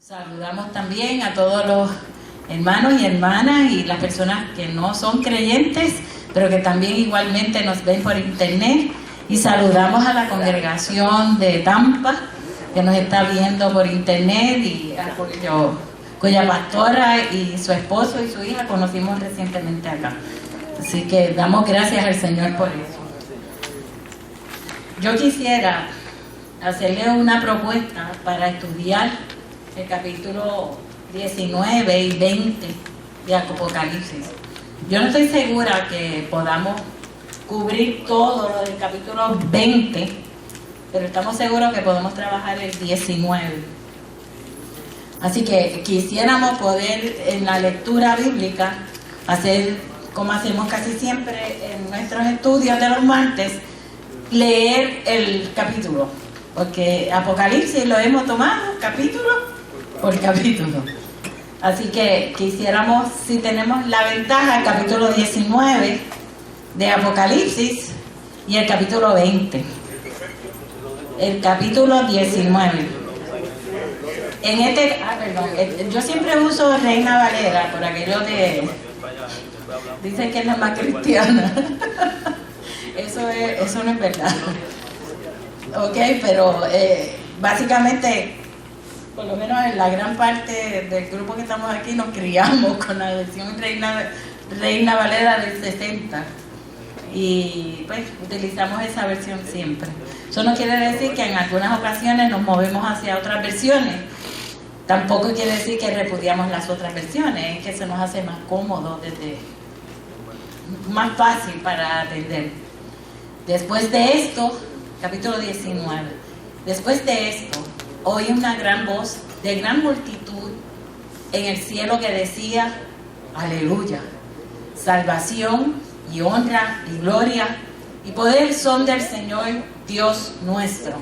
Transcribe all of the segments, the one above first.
Saludamos también a todos los hermanos y hermanas y las personas que no son creyentes, pero que también igualmente nos ven por internet. Y saludamos a la congregación de Tampa, que nos está viendo por internet, y cuya pastora y su esposo y su hija conocimos recientemente acá. Así que damos gracias al Señor por eso. Yo quisiera hacerle una propuesta para estudiar el capítulo 19 y 20 de Apocalipsis. Yo no estoy segura que podamos cubrir todo lo del capítulo 20, pero estamos seguros que podemos trabajar el 19. Así que quisiéramos poder en la lectura bíblica hacer como hacemos casi siempre en nuestros estudios de los martes, leer el capítulo, porque Apocalipsis lo hemos tomado capítulo por capítulo. Así que quisiéramos, si tenemos la ventaja, el capítulo 19 de Apocalipsis y el capítulo 20. El capítulo 19. Yo siempre uso Reina Valera por aquello de... Dicen que es la más cristiana. Eso no es verdad. Ok, pero básicamente, por lo menos en la gran parte del grupo que estamos aquí, nos criamos con la versión Reina Valera del 60. Y pues utilizamos esa versión siempre. Eso no quiere decir que en algunas ocasiones nos movemos hacia otras versiones. Tampoco quiere decir que repudiamos las otras versiones, es que se nos hace más cómodo, más fácil para atender. Después de esto, capítulo 19, después de esto, oí una gran voz de gran multitud en el cielo que decía: aleluya, salvación y honra y gloria y poder son del Señor Dios nuestro,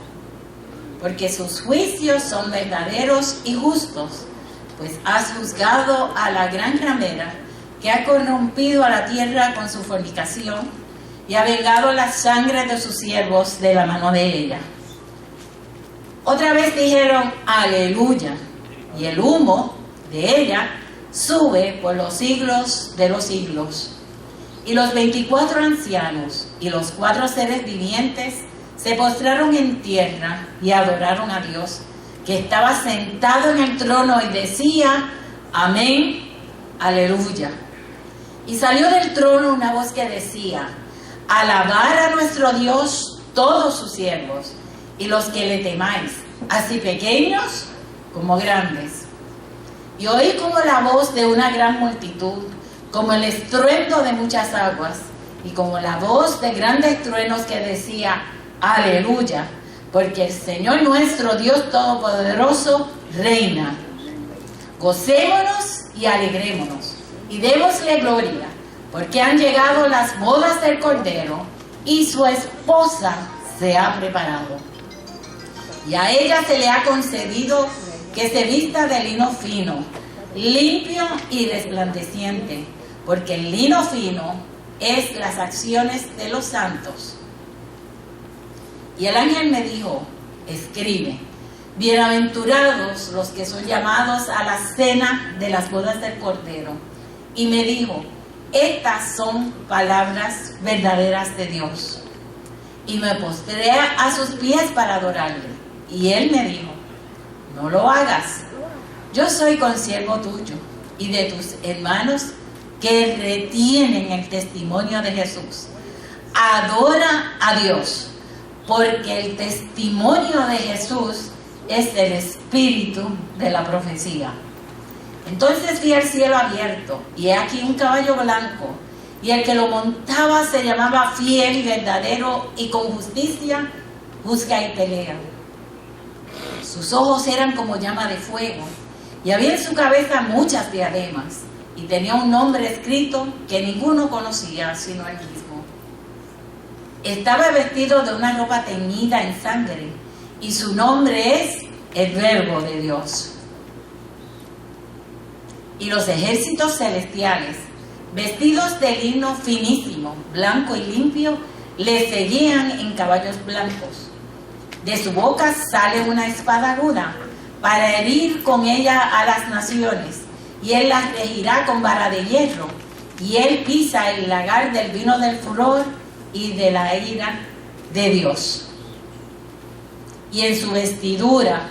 porque sus juicios son verdaderos y justos, pues has juzgado a la gran ramera que ha corrompido a la tierra con su fornicación y ha vengado la sangre de sus siervos de la mano de ella. Otra vez dijeron aleluya, y el humo de ella sube por los siglos de los siglos. Y los 24 ancianos y los 4 seres vivientes se postraron en tierra y adoraron a Dios, que estaba sentado en el trono, y decía: amén, aleluya. Y salió del trono una voz que decía: alabad a nuestro Dios todos sus siervos y los que le temáis, así pequeños como grandes. Y oí como la voz de una gran multitud, como el estruendo de muchas aguas, y como la voz de grandes truenos que decía: aleluya, porque el Señor nuestro Dios Todopoderoso reina. Gocémonos y alegrémonos, y démosle gloria, porque han llegado las bodas del Cordero, y su esposa se ha preparado. Y a ella se le ha concedido que se vista de lino fino, limpio y resplandeciente, porque el lino fino es las acciones de los santos. Y el ángel me dijo: escribe, bienaventurados los que son llamados a la cena de las bodas del Cordero. Y me dijo: estas son palabras verdaderas de Dios. Y me postré a sus pies para adorarle. Y él me dijo: no lo hagas. Yo soy consiervo tuyo y de tus hermanos que retienen el testimonio de Jesús. Adora a Dios, porque el testimonio de Jesús es el espíritu de la profecía. Entonces vi el cielo abierto, y he aquí un caballo blanco, y el que lo montaba se llamaba Fiel y Verdadero, y con justicia juzga y pelea. Sus ojos eran como llama de fuego, y había en su cabeza muchas diademas, y tenía un nombre escrito que ninguno conocía sino él mismo. Estaba vestido de una ropa teñida en sangre, y su nombre es el Verbo de Dios. Y los ejércitos celestiales, vestidos de lino finísimo, blanco y limpio, le seguían en caballos blancos. De su boca sale una espada aguda, para herir con ella a las naciones, y él las regirá con vara de hierro, y él pisa el lagar del vino del furor y de la ira de Dios. Y en su vestidura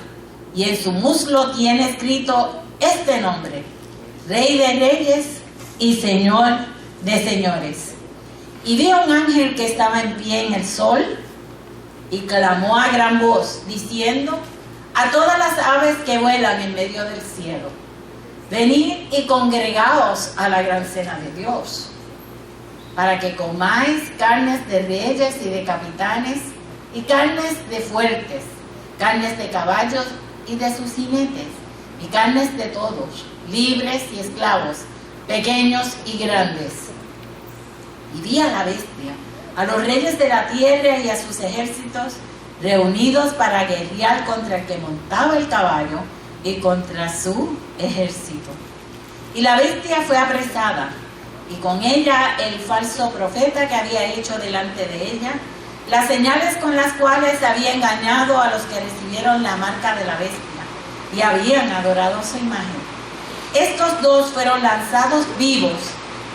y en su muslo tiene escrito este nombre: Rey de Reyes y Señor de Señores. Y vi a un ángel que estaba en pie en el sol y clamó a gran voz, diciendo a todas las aves que vuelan en medio del cielo: venid y congregaos a la gran cena de Dios, para que comáis carnes de reyes y de capitanes, y carnes de fuertes, carnes de caballos y de sus jinetes, y carnes de todos, libres y esclavos, pequeños y grandes. Y vi a la bestia, a los reyes de la tierra y a sus ejércitos, reunidos para guerrear contra el que montaba el caballo y contra su ejército. Y la bestia fue apresada, y con ella el falso profeta que había hecho delante de ella las señales con las cuales había engañado a los que recibieron la marca de la bestia y habían adorado su imagen. Estos dos fueron lanzados vivos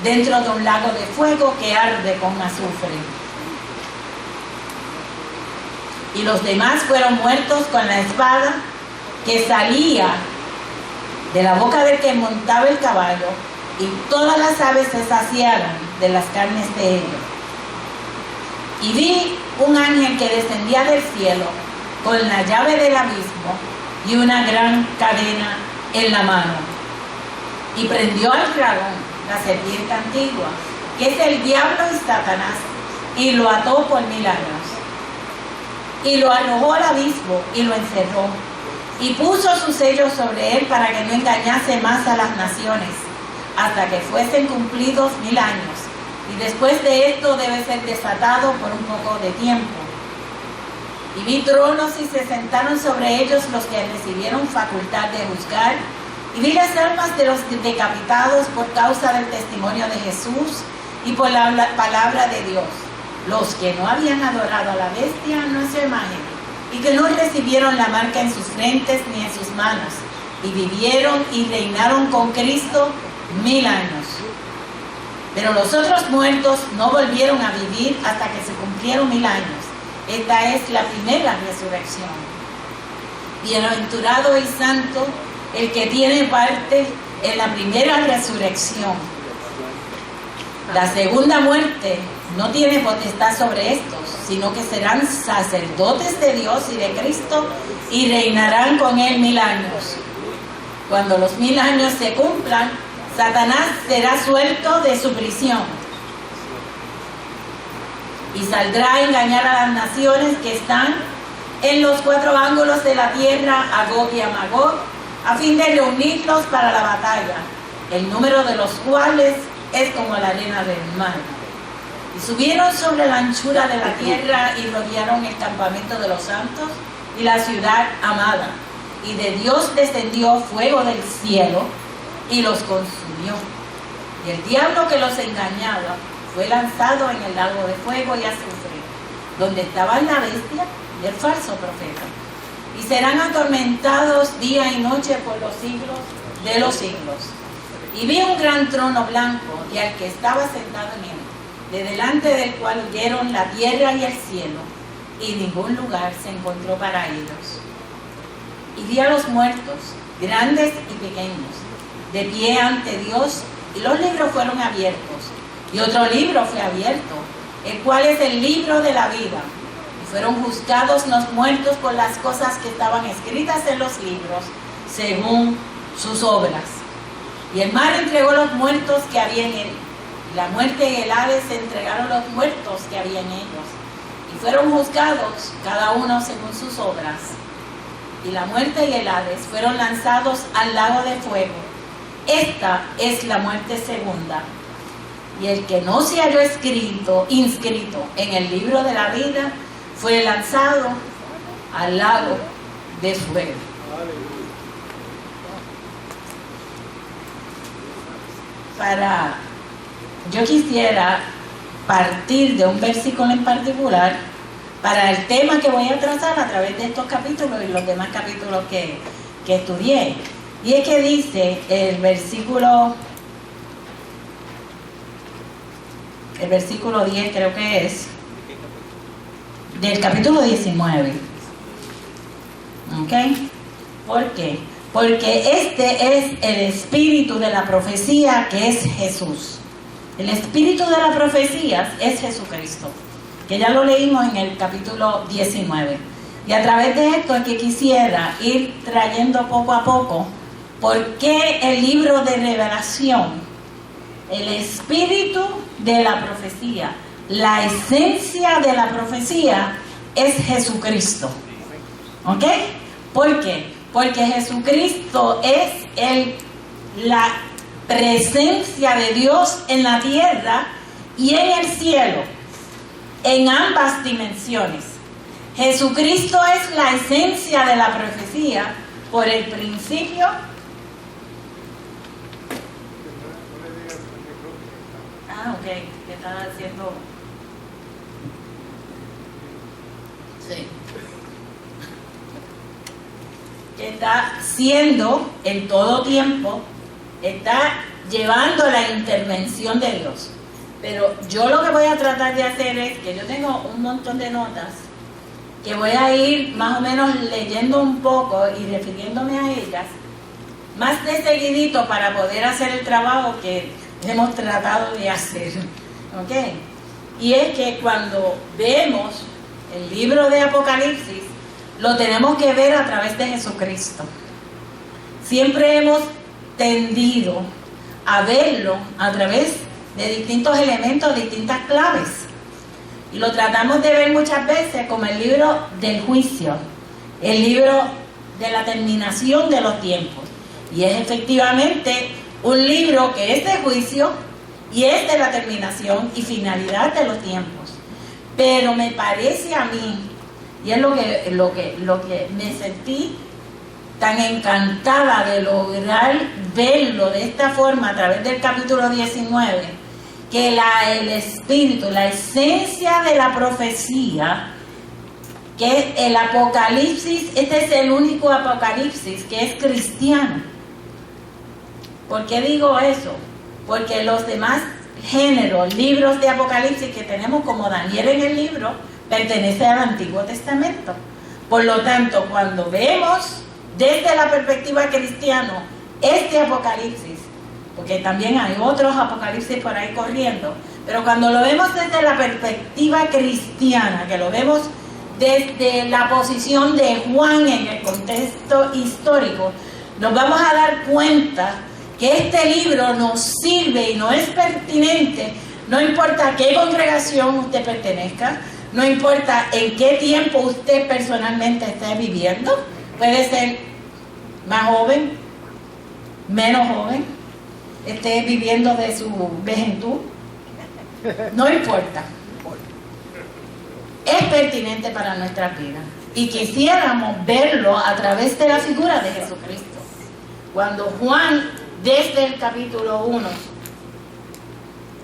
dentro de un lago de fuego que arde con azufre. Y los demás fueron muertos con la espada que salía de la boca del que montaba el caballo, y todas las aves se saciaron de las carnes de ellos. Y vi un ángel que descendía del cielo con la llave del abismo y una gran cadena en la mano. Y prendió al dragón, la serpiente antigua, que es el diablo y Satanás, y lo ató por 1000 años. Y lo arrojó al abismo y lo encerró, y puso su sello sobre él para que no engañase más a las naciones, hasta que fuesen cumplidos 1000 años. Y después de esto debe ser desatado por un poco de tiempo. Y vi tronos y se sentaron sobre ellos los que recibieron facultad de juzgar. Y vi las almas de los decapitados por causa del testimonio de Jesús y por la palabra de Dios, los que no habían adorado a la bestia no es su imagen, y que no recibieron la marca en sus frentes ni en sus manos, y vivieron y reinaron con Cristo 1000 años. Pero los otros muertos no volvieron a vivir hasta que se cumplieron 1000 años. Esta es la primera resurrección. Bienaventurado y santo el que tiene parte en la primera resurrección. La segunda muerte no tiene potestad sobre estos, sino que serán sacerdotes de Dios y de Cristo y reinarán con él 1000 años. Cuando los 1000 años se cumplan, Satanás será suelto de su prisión y saldrá a engañar a las naciones que están en los 4 ángulos de la tierra, a Gog y a Magog, a fin de reunirlos para la batalla, el número de los cuales es como la arena del mar. Y subieron sobre la anchura de la tierra y rodearon el campamento de los santos y la ciudad amada. Y de Dios descendió fuego del cielo y los consumió. Y el diablo que los engañaba fue lanzado en el lago de fuego y azufre, donde estaban la bestia y el falso profeta. Y serán atormentados día y noche por los siglos de los siglos. Y vi un gran trono blanco y al que estaba sentado en él, de delante del cual huyeron la tierra y el cielo, y ningún lugar se encontró para ellos. Y vi a los muertos, grandes y pequeños, de pie ante Dios, y los libros fueron abiertos. Y otro libro fue abierto, el cual es el libro de la vida. Y fueron juzgados los muertos por las cosas que estaban escritas en los libros, según sus obras. Y el mar entregó los muertos que había en él. Y la muerte y el Hades entregaron los muertos que había en ellos. Y fueron juzgados cada uno según sus obras. Y la muerte y el Hades fueron lanzados al lago de fuego. Esta es la muerte segunda. Y el que no se halló inscrito en el libro de la vida, fue lanzado al lago de fuego. Yo quisiera partir de un versículo en particular para el tema que voy a trazar a través de estos capítulos y los demás capítulos que que estudié. Y es que dice el versículo 10 creo que es, del capítulo 19. ¿Ok? ¿Por qué? Porque este es el espíritu de la profecía, que es Jesús. El espíritu de la profecía es Jesucristo, que ya lo leímos en el capítulo 19. Y a través de esto es que quisiera ir trayendo poco a poco por qué el libro de Revelación, el espíritu de la profecía, la esencia de la profecía es Jesucristo. ¿Ok? ¿Por qué? Porque Jesucristo es la presencia de Dios en la tierra y en el cielo, en ambas dimensiones. Jesucristo es la esencia de la profecía por el principio. Ok, ¿qué estaba haciendo? Sí. Que está siendo en todo tiempo, está llevando la intervención de Dios. Pero yo lo que voy a tratar de hacer es que yo tengo un montón de notas que voy a ir más o menos leyendo un poco y refiriéndome a ellas más de seguidito para poder hacer el trabajo que hemos tratado de hacer. ¿Ok? Y es que cuando vemos el libro de Apocalipsis, lo tenemos que ver a través de Jesucristo. Siempre hemos tendido a verlo a través de distintos elementos, distintas claves. Y lo tratamos de ver muchas veces como el libro del juicio, el libro de la terminación de los tiempos. Y es efectivamente un libro que es de juicio y es de la terminación y finalidad de los tiempos. Pero me parece a mí, y es lo que me sentí tan encantada de lograr verlo de esta forma a través del capítulo 19, que el espíritu, la esencia de la profecía, que es el Apocalipsis, este es el único Apocalipsis que es cristiano. ¿Por qué digo eso? Porque los demás géneros, libros de Apocalipsis que tenemos, como Daniel en el libro, pertenece al Antiguo Testamento. Por lo tanto, cuando vemos desde la perspectiva cristiana este Apocalipsis, porque también hay otros Apocalipsis por ahí corriendo, pero cuando lo vemos desde la perspectiva cristiana, que lo vemos desde la posición de Juan en el contexto histórico, nos vamos a dar cuenta que este libro nos sirve y nos es pertinente, no importa a qué congregación usted pertenezca, no importa en qué tiempo usted personalmente esté viviendo, puede ser más joven, menos joven, esté viviendo de su juventud, no importa. Es pertinente para nuestra vida y quisiéramos verlo a través de la figura de Jesucristo. Cuando Juan, desde el capítulo 1,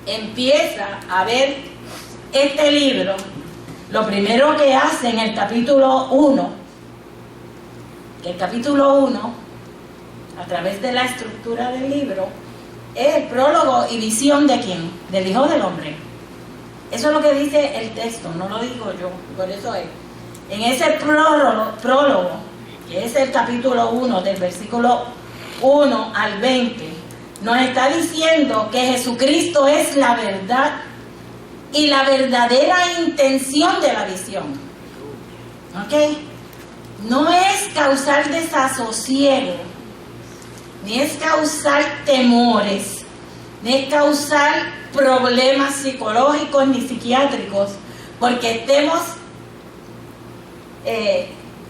empieza a ver este libro, lo primero que hace en el capítulo 1, a través de la estructura del libro, es el prólogo y visión de ¿quién? Del Hijo del Hombre. Eso es lo que dice el texto, no lo digo yo, por eso es. En ese prólogo, que es el capítulo 1, del versículo 1 al 20, nos está diciendo que Jesucristo es la verdad y la verdadera intención de la visión. ¿Ok? No es causar desasosiego, ni es causar temores, ni es causar problemas psicológicos ni psiquiátricos, porque estemos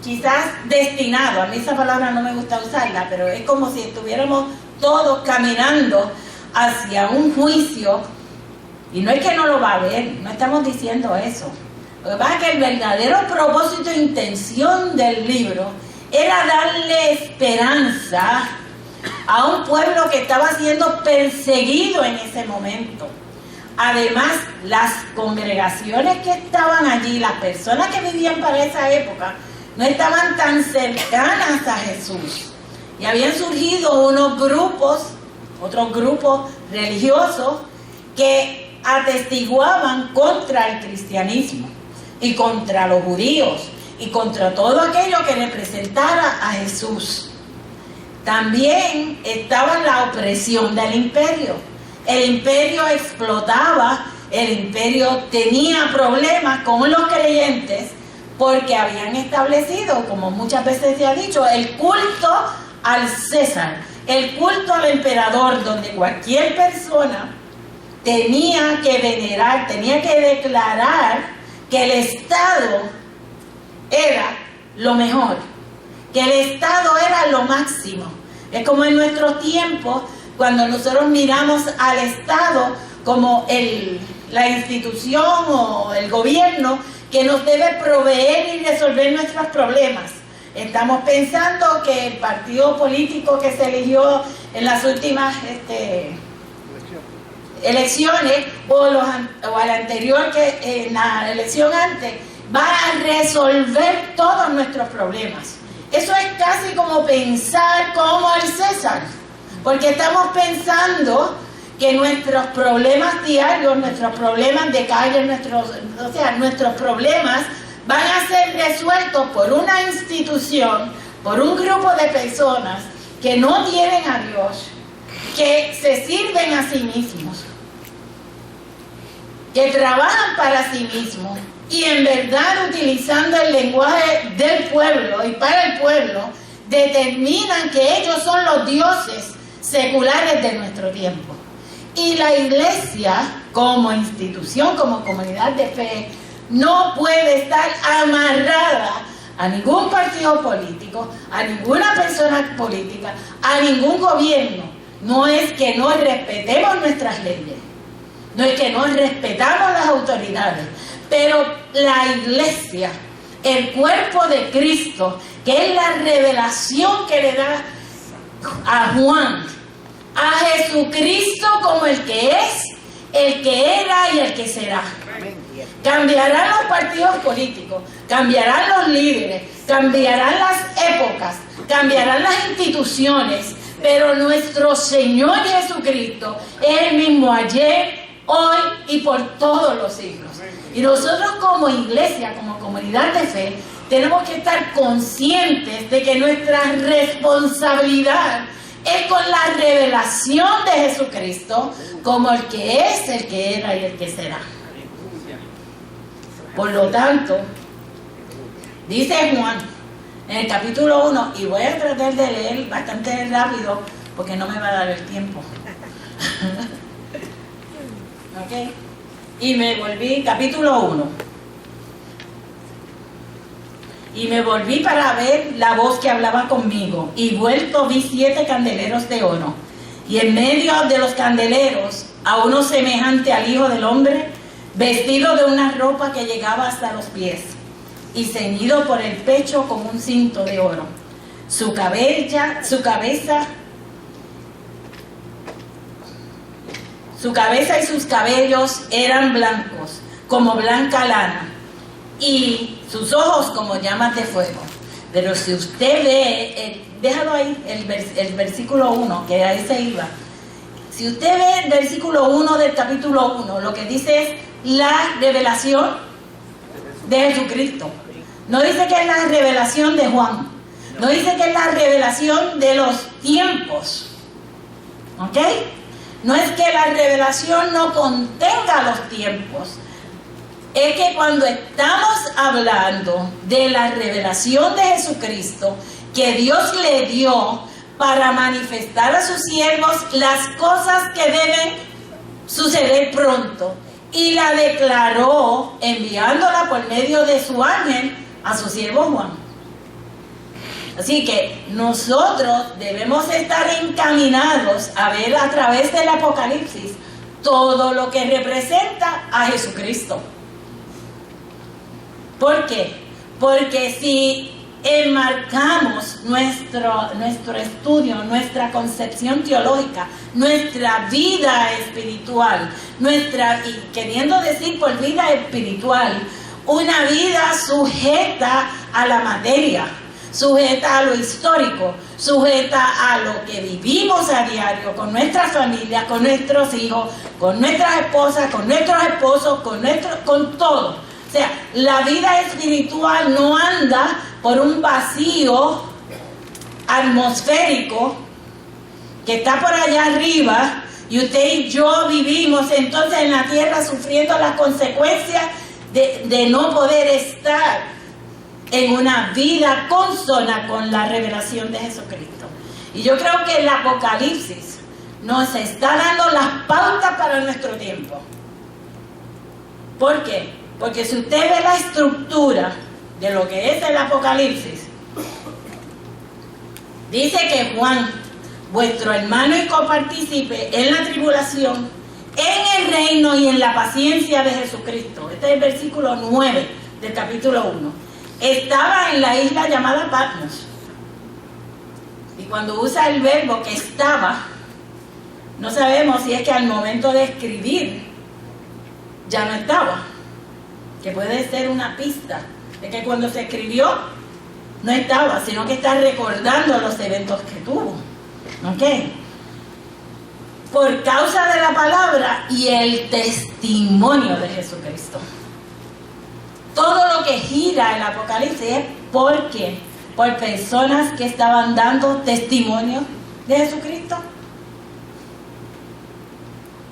quizás destinados, a mí esa palabra no me gusta usarla, pero es como si estuviéramos todos caminando hacia un juicio, y no es que no lo va a haber, no estamos diciendo eso. Lo que pasa es que el verdadero propósito e intención del libro era darle esperanza a un pueblo que estaba siendo perseguido en ese momento. Además, las congregaciones que estaban allí, las personas que vivían para esa época, no estaban tan cercanas a Jesús. y habían surgido otros grupos religiosos que atestiguaban contra el cristianismo y contra los judíos y contra todo aquello que representara a Jesús. También estaba la opresión del imperio. El imperio explotaba, el imperio tenía problemas con los creyentes porque habían establecido, como muchas veces se ha dicho, el culto al César, el culto al emperador, donde cualquier persona tenía que venerar, tenía que declarar que el Estado era lo mejor, que el Estado era lo máximo. Es como en nuestros tiempos, cuando nosotros miramos al Estado como la institución o el gobierno que nos debe proveer y resolver nuestros problemas. Estamos pensando que el partido político que se eligió en las últimas elecciones o al anterior, que en la elección antes, va a resolver todos nuestros problemas. Eso es casi como pensar como el César, porque estamos pensando que nuestros problemas diarios, nuestros problemas de calle, nuestros problemas van a ser resueltos por una institución, por un grupo de personas que no tienen a Dios, que se sirven a sí mismos, que trabajan para sí mismos y en verdad utilizando el lenguaje del pueblo y para el pueblo, determinan que ellos son los dioses seculares de nuestro tiempo. Y la iglesia, como institución, como comunidad de fe, no puede estar amarrada a ningún partido político, a ninguna persona política, a ningún gobierno. No es que no respetemos nuestras leyes, no es que no respetamos las autoridades, pero la iglesia, el cuerpo de Cristo, que es la revelación que le da a Juan, a Jesucristo como el que es, el que era y el que será. Cambiarán los partidos políticos, cambiarán los líderes, cambiarán las épocas, cambiarán las instituciones, pero nuestro Señor Jesucristo es el mismo ayer, hoy y por todos los siglos. Y nosotros como iglesia, como comunidad de fe, tenemos que estar conscientes de que nuestra responsabilidad es con la revelación de Jesucristo como el que es, el que era y el que será. Por lo tanto, dice Juan en el capítulo 1, y voy a tratar de leer bastante rápido porque no me va a dar el tiempo. ¿Ok? Y me volví, capítulo 1. Y me volví para ver la voz que hablaba conmigo, y vuelto vi 7 candeleros de oro, y en medio de los candeleros a uno semejante al Hijo del Hombre, vestido de una ropa que llegaba hasta los pies, y ceñido por el pecho con un cinto de oro. Su cabeza y sus cabellos eran blancos, como blanca lana, y sus ojos como llamas de fuego. Pero si usted ve, déjalo ahí, el versículo 1, que ahí se iba. Si usted ve el versículo 1 del capítulo 1, lo que dice es la revelación de Jesucristo. No dice que es la revelación de Juan. No dice que es la revelación de los tiempos. ¿Ok? No es que la revelación no contenga los tiempos. Es que cuando estamos hablando de la revelación de Jesucristo, que Dios le dio para manifestar a sus siervos las cosas que deben suceder pronto, y la declaró enviándola por medio de su ángel a su siervo Juan. Así que nosotros debemos estar encaminados a ver a través del Apocalipsis todo lo que representa a Jesucristo. ¿Por qué? Porque si enmarcamos nuestro estudio, nuestra concepción teológica, nuestra vida espiritual, y queriendo decir por vida espiritual, una vida sujeta a la materia, sujeta a lo histórico, sujeta a lo que vivimos a diario con nuestras familias, con nuestros hijos, con nuestras esposas, con nuestros esposos, con todo. O sea, la vida espiritual no anda por un vacío atmosférico que está por allá arriba y usted y yo vivimos entonces en la tierra sufriendo las consecuencias de no poder estar en una vida consona con la revelación de Jesucristo. Y yo creo que el Apocalipsis nos está dando las pautas para nuestro tiempo. ¿Por qué? Porque si usted ve la estructura de lo que es el Apocalipsis, dice que Juan, vuestro hermano y copartícipe en la tribulación, en el reino y en la paciencia de Jesucristo. Este es el versículo 9 del capítulo 1. Estaba en la isla llamada Patmos. Y cuando usa el verbo que estaba, no sabemos si es que al momento de escribir ya no estaba. Que puede ser una pista de que cuando se escribió no estaba, sino que está recordando los eventos que tuvo. ¿Ok? Por causa de la palabra y el testimonio de Jesucristo. Todo lo que gira el Apocalipsis es porque por personas que estaban dando testimonio de Jesucristo.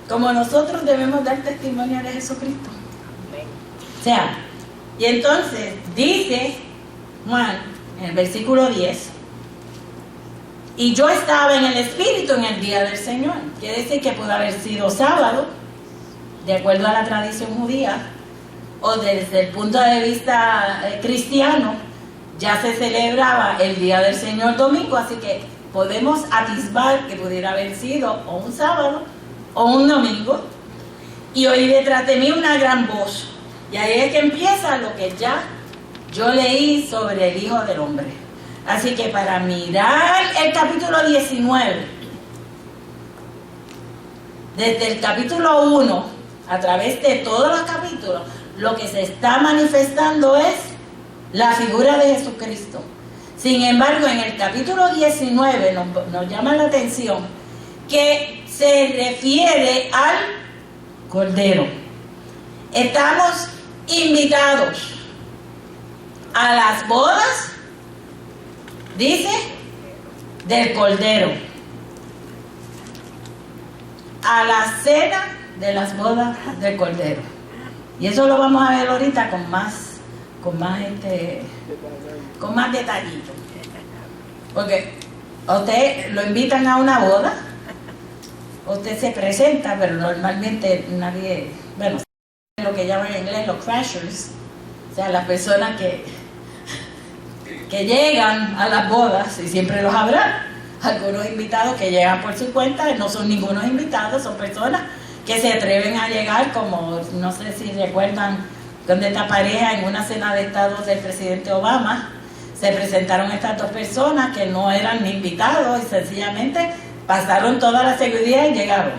Como nosotros debemos dar testimonio de Jesucristo. O sea, y entonces dice Juan en el versículo 10, y yo estaba en el Espíritu en el día del Señor. Quiere decir que puede haber sido sábado, de acuerdo a la tradición judía, o desde el punto de vista cristiano, ya se celebraba el día del Señor domingo, así que podemos atisbar que pudiera haber sido o un sábado o un domingo. Y oí detrás de mí una gran voz, y ahí es que empieza lo que ya yo leí sobre el Hijo del Hombre. Así que para mirar el capítulo 19, desde el capítulo 1, a través de todos los capítulos, lo que se está manifestando es la figura de Jesucristo. Sin embargo, en el capítulo 19 nos llama la atención que se refiere al Cordero. Estamos invitados a las bodas, dice, del Cordero, a la cena de las bodas del Cordero. Y eso lo vamos a ver ahorita con más detallito. Porque a usted lo invitan a una boda, usted se presenta, pero normalmente nadie, bueno, lo que llaman en inglés los crashers, o sea, las personas que llegan a las bodas, y siempre los habrá, algunos invitados que llegan por su cuenta, no son ningunos invitados, son personas que se atreven a llegar, como no sé si recuerdan cuando esta pareja en una cena de estados del presidente Obama se presentaron estas dos personas que no eran ni invitados y sencillamente pasaron toda la seguridad y llegaron.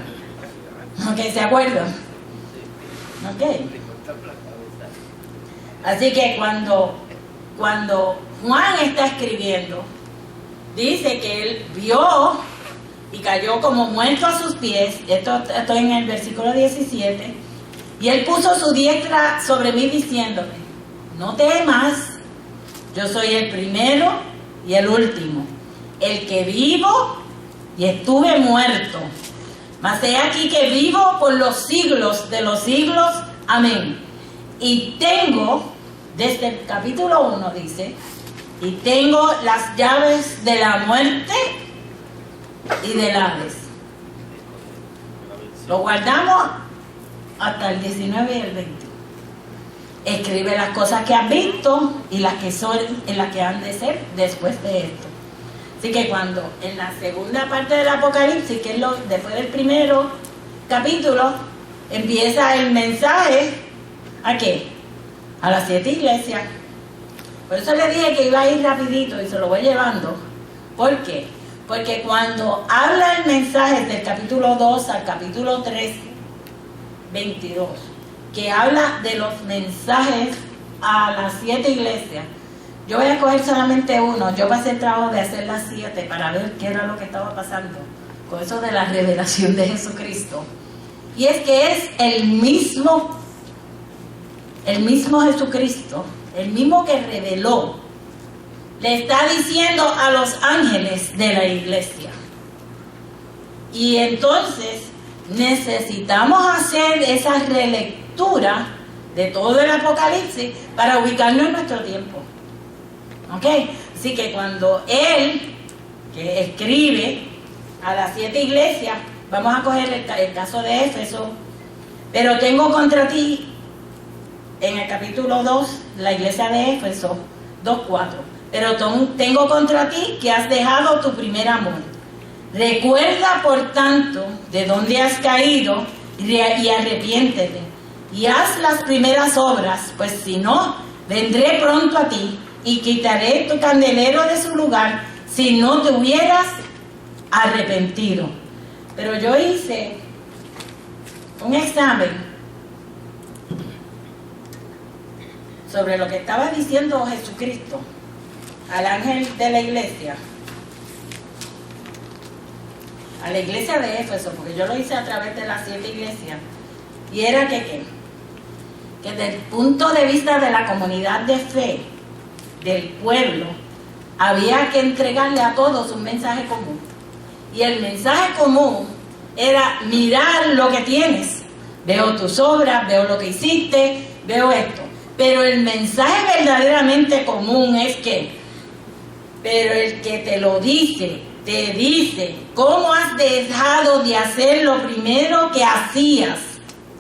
¿Ok? ¿Se acuerdan? ¿Ok? Así que cuando Juan está escribiendo, dice que él vio y cayó como muerto a sus pies. Esto estoy en el versículo 17. Y él puso su diestra sobre mí diciéndome: no temas, yo soy el primero y el último, el que vivo y estuve muerto. Mas he aquí que vivo por los siglos de los siglos. Amén. Y tengo, desde el capítulo 1 dice, y tengo las llaves de la muerte y del Hades. Lo guardamos hasta el 19 y el 20. Escribe las cosas que has visto y las que son en las que han de ser después de esto. Así que cuando en la segunda parte del Apocalipsis, que es después del primero capítulo, empieza el mensaje, ¿a qué? A las 7 iglesias. Por eso le dije que iba a ir rapidito y se lo voy llevando. ¿Por qué? Porque cuando habla el mensaje del capítulo 2 al capítulo 3, 22, que habla de los mensajes a las 7 iglesias, Yo voy a coger solamente uno. Yo pasé el trabajo de hacer las 7 para ver qué era lo que estaba pasando con eso de la revelación de Jesucristo. Y es que es el mismo Jesucristo, el mismo que reveló, le está diciendo a los ángeles de la iglesia. Y entonces necesitamos hacer esa relectura de todo el Apocalipsis para ubicarnos en nuestro tiempo. ¿Ok? Así que cuando él, que escribe a las 7 iglesias, vamos a coger el caso de Éfeso, pero tengo contra ti, en el capítulo 2, la iglesia de Éfeso, 2:4, pero tengo contra ti que has dejado tu primer amor. Recuerda, por tanto, de dónde has caído y arrepiéntete, y haz las primeras obras, pues si no, vendré pronto a ti y quitaré tu candelero de su lugar si no te hubieras arrepentido. Pero yo hice un examen sobre lo que estaba diciendo Jesucristo al ángel de la iglesia, a la iglesia de Éfeso, porque yo lo hice a través de las 7 iglesias, y era que desde el punto de vista de la comunidad de fe, del pueblo, había que entregarle a todos un mensaje común. Y el mensaje común era mirar lo que tienes. Veo tus obras, veo lo que hiciste, veo esto. Pero el mensaje verdaderamente común es pero el que te lo dice, te dice cómo has dejado de hacer lo primero que hacías.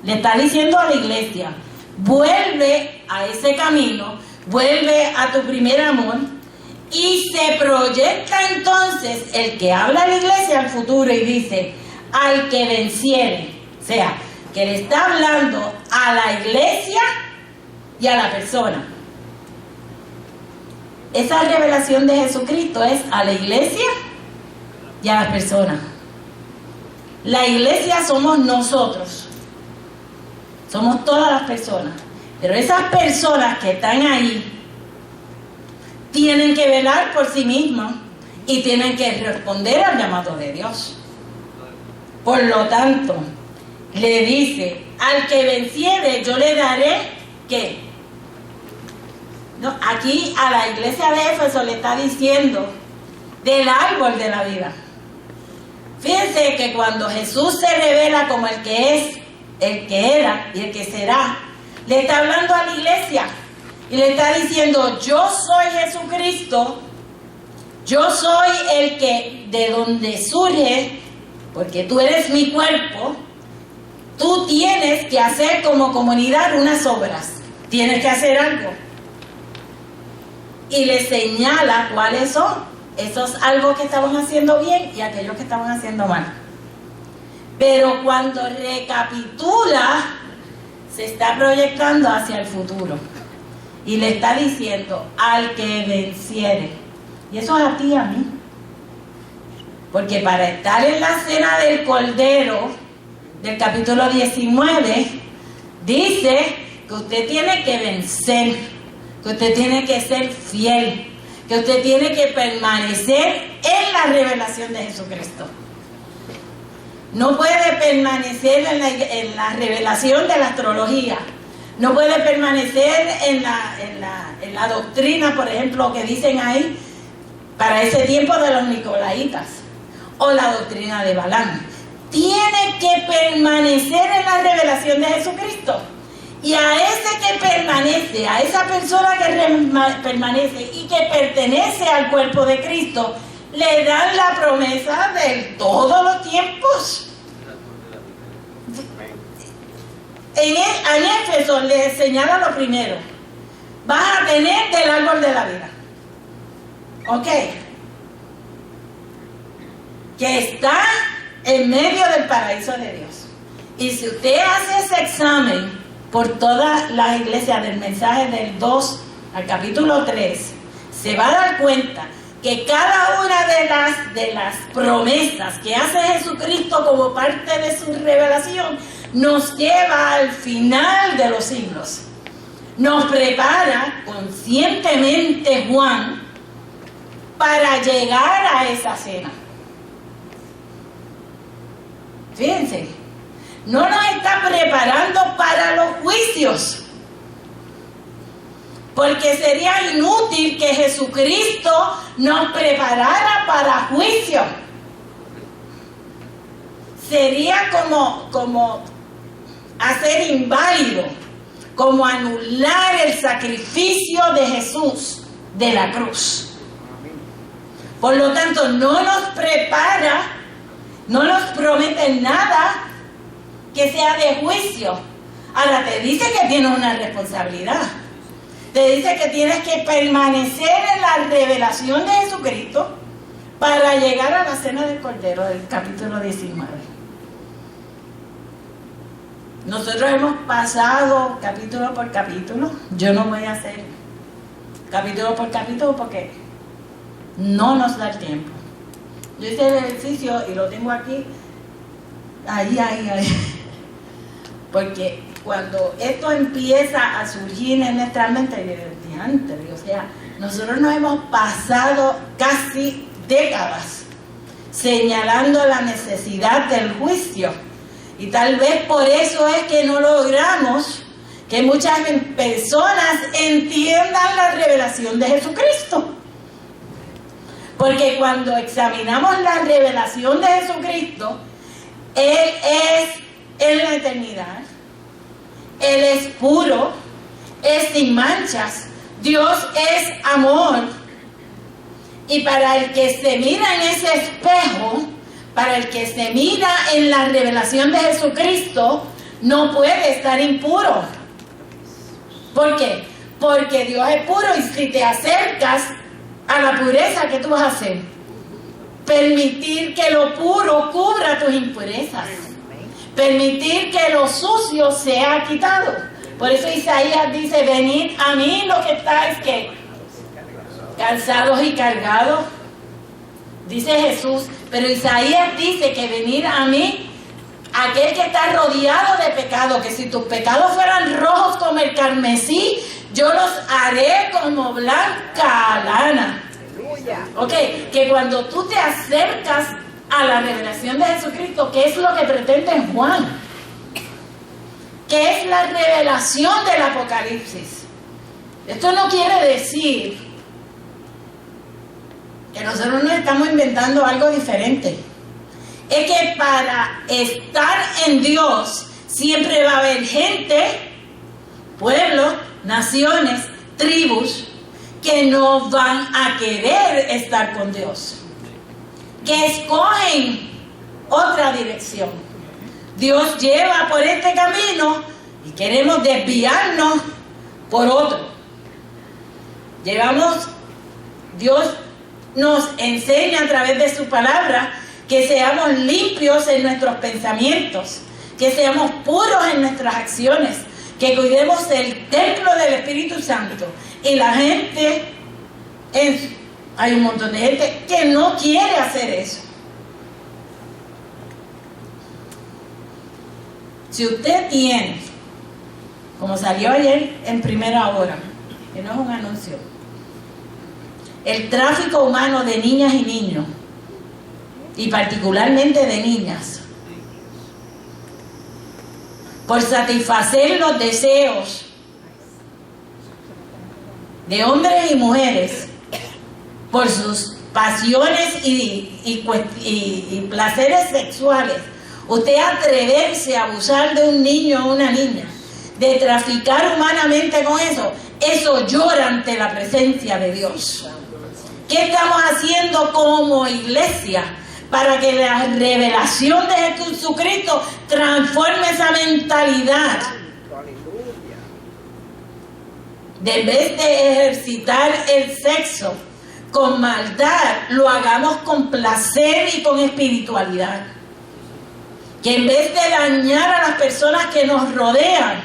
Le está diciendo a la iglesia, vuelve a ese camino, vuelve a tu primer amor. Y se proyecta entonces el que habla a la iglesia al futuro y dice, al que venciere. O sea, que le está hablando a la iglesia y a la persona. Esa revelación de Jesucristo es a la iglesia y a la persona. La iglesia somos nosotros. Somos todas las personas. Pero esas personas que están ahí tienen que velar por sí mismas y tienen que responder al llamado de Dios. Por lo tanto, le dice, al que venciere yo le daré, ¿qué? No, aquí a la iglesia de Éfeso le está diciendo del árbol de la vida. Fíjense que cuando Jesús se revela como el que es, el que era y el que será, le está hablando a la iglesia y le está diciendo, yo soy Jesucristo, yo soy el que de donde surge, porque tú eres mi cuerpo, tú tienes que hacer como comunidad unas obras, tienes que hacer algo. Y le señala cuáles son esos algo que estaban haciendo bien y aquellos que estaban haciendo mal. Pero cuando recapitula, se está proyectando hacia el futuro. Y le está diciendo, al que venciere. Y eso es a ti y a mí. Porque para estar en la cena del Cordero, del capítulo 19, dice que usted tiene que vencer, que usted tiene que ser fiel, que usted tiene que permanecer en la revelación de Jesucristo. No puede permanecer en la revelación de la astrología. No puede permanecer en la doctrina, por ejemplo, que dicen ahí, para ese tiempo de los nicolaitas, o la doctrina de Balaam. Tiene que permanecer en la revelación de Jesucristo. Y a ese que permanece, a esa persona que permanece y que pertenece al cuerpo de Cristo, le dan la promesa de todos los tiempos. En Éfeso le señala lo primero. Vas a tener del árbol de la vida. ¿Ok? Que está en medio del paraíso de Dios. Y si usted hace ese examen por todas las iglesias del mensaje del 2 al capítulo 3, se va a dar cuenta que cada una de las promesas que hace Jesucristo como parte de su revelación nos lleva al final de los siglos. nos prepara conscientemente Juan para llegar a esa cena. Fíjense, no nos está preparando para los juicios, porque sería inútil que Jesucristo nos preparara para juicio. Sería como hacer inválido, como anular el sacrificio de Jesús de la cruz. Por lo tanto, no nos prepara, no nos promete nada que sea de juicio. Ahora te dice que tienes una responsabilidad. Te dice que tienes que permanecer en la revelación de Jesucristo para llegar a la cena del Cordero, del capítulo 19. Nosotros hemos pasado capítulo por capítulo. Yo no voy a hacer capítulo por capítulo porque no nos da el tiempo. Yo hice el ejercicio y lo tengo aquí, ahí. Porque cuando esto empieza a surgir en nuestra mente, o sea, nosotros nos hemos pasado casi décadas señalando la necesidad del juicio. Y tal vez por eso es que no logramos que muchas personas entiendan la revelación de Jesucristo. Porque cuando examinamos la revelación de Jesucristo, Él es en la eternidad, Él es puro, es sin manchas, Dios es amor. Y para el que se mira en ese espejo, para el que se mira en la revelación de Jesucristo, no puede estar impuro. ¿Por qué? Porque Dios es puro y si te acercas a la pureza, ¿qué tú vas a hacer? Permitir que lo puro cubra tus impurezas. Permitir que lo sucio sea quitado. Por eso Isaías dice, venid a mí los que estáis ¿qué? Cansados y cargados. Dice Jesús, pero Isaías dice que venir a mí, aquel que está rodeado de pecado, que si tus pecados fueran rojos como el carmesí, yo los haré como blanca lana. Ok, que cuando tú te acercas a la revelación de Jesucristo, ¿qué es lo que pretende Juan? ¿Qué es la revelación del Apocalipsis? Esto no quiere decir que nosotros nos estamos inventando algo diferente. Es que para estar en Dios siempre va a haber gente, pueblos, naciones, tribus que no van a querer estar con Dios, que escogen otra dirección. Dios lleva por este camino y queremos desviarnos por otro. Dios nos enseña a través de su palabra que seamos limpios en nuestros pensamientos, que seamos puros en nuestras acciones, que cuidemos el templo del Espíritu Santo. Y la gente, hay un montón de gente que no quiere hacer eso. Si usted tiene, como salió ayer en Primera Hora, que no es un anuncio, el tráfico humano de niñas y niños, y particularmente de niñas, por satisfacer los deseos de hombres y mujeres, por sus pasiones y placeres sexuales, usted atreverse a abusar de un niño o una niña, de traficar humanamente con eso, eso llora ante la presencia de Dios. ¿Qué estamos haciendo como iglesia para que la revelación de Jesucristo transforme esa mentalidad? De en vez de ejercitar el sexo con maldad, lo hagamos con placer y con espiritualidad. Que en vez de dañar a las personas que nos rodean,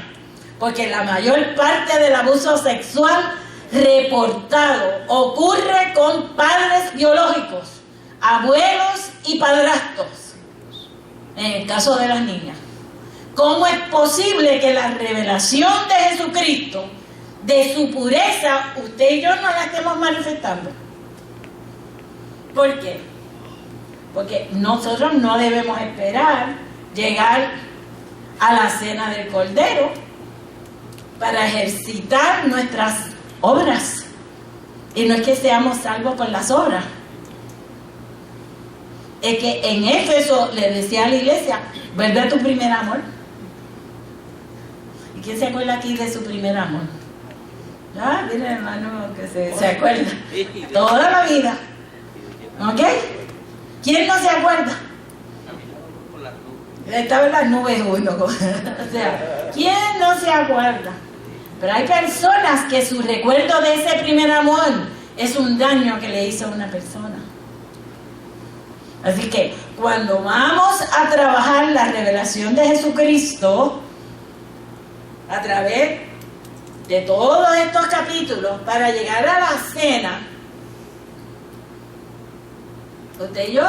porque la mayor parte del abuso sexual reportado ocurre con padres biológicos, abuelos y padrastros, en el caso de las niñas. ¿Cómo es posible que la revelación de Jesucristo de su pureza, usted y yo no la estemos manifestando. ¿Por qué? Porque nosotros no debemos esperar llegar a la cena del Cordero para ejercitar nuestras obras. Y no es que seamos salvos por las obras. Es que en Éfeso le decía a la iglesia, vuelve a tu primer amor. ¿Y quién se acuerda aquí de su primer amor? Ah, mira, hermano, que se acuerda. Toda la vida. ¿Ok? ¿Quién no se acuerda? Estaba en las nubes uno. O sea, ¿quién no se acuerda? Pero hay personas que su recuerdo de ese primer amor es un daño que le hizo a una persona. Así que cuando vamos a trabajar la revelación de Jesucristo a través de todos estos capítulos para llegar a la cena, usted y yo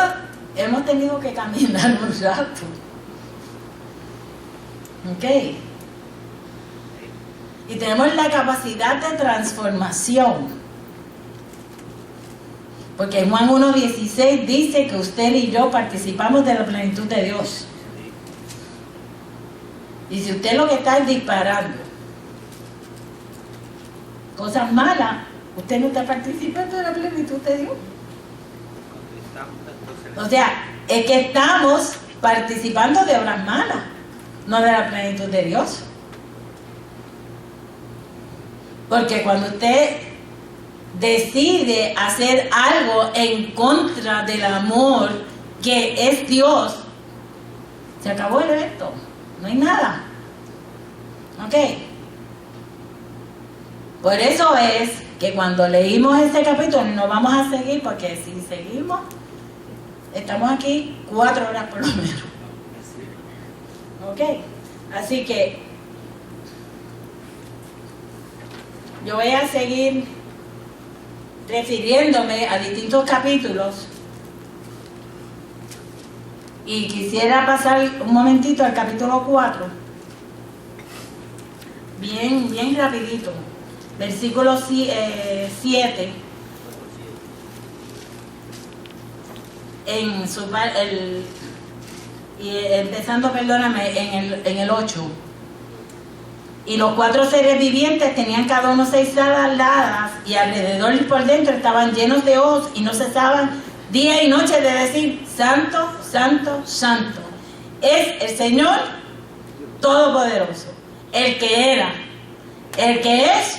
hemos tenido que caminar un rato. ¿Ok? Y tenemos la capacidad de transformación. Porque en Juan 1:16 dice que usted y yo participamos de la plenitud de Dios. Y si usted lo que está es disparando cosas malas, usted no está participando de la plenitud de Dios. O sea, es que estamos participando de obras malas, no de la plenitud de Dios. Porque cuando usted decide hacer algo en contra del amor que es Dios, se acabó el evento, no hay nada. ¿Ok? Por eso es que cuando leímos este capítulo no vamos a seguir, porque si seguimos estamos aquí 4 horas por lo menos. ¿Ok? Así que yo voy a seguir refiriéndome a distintos capítulos y quisiera pasar un momentito al capítulo 4, bien rapidito, versículo 7, empezando, perdóname, en el 8. Y los 4 seres vivientes tenían cada uno 6 alas aladas, y alrededor y por dentro estaban llenos de ojos, y no cesaban día y noche de decir: Santo, Santo, Santo es el Señor Todopoderoso, el que era, el que es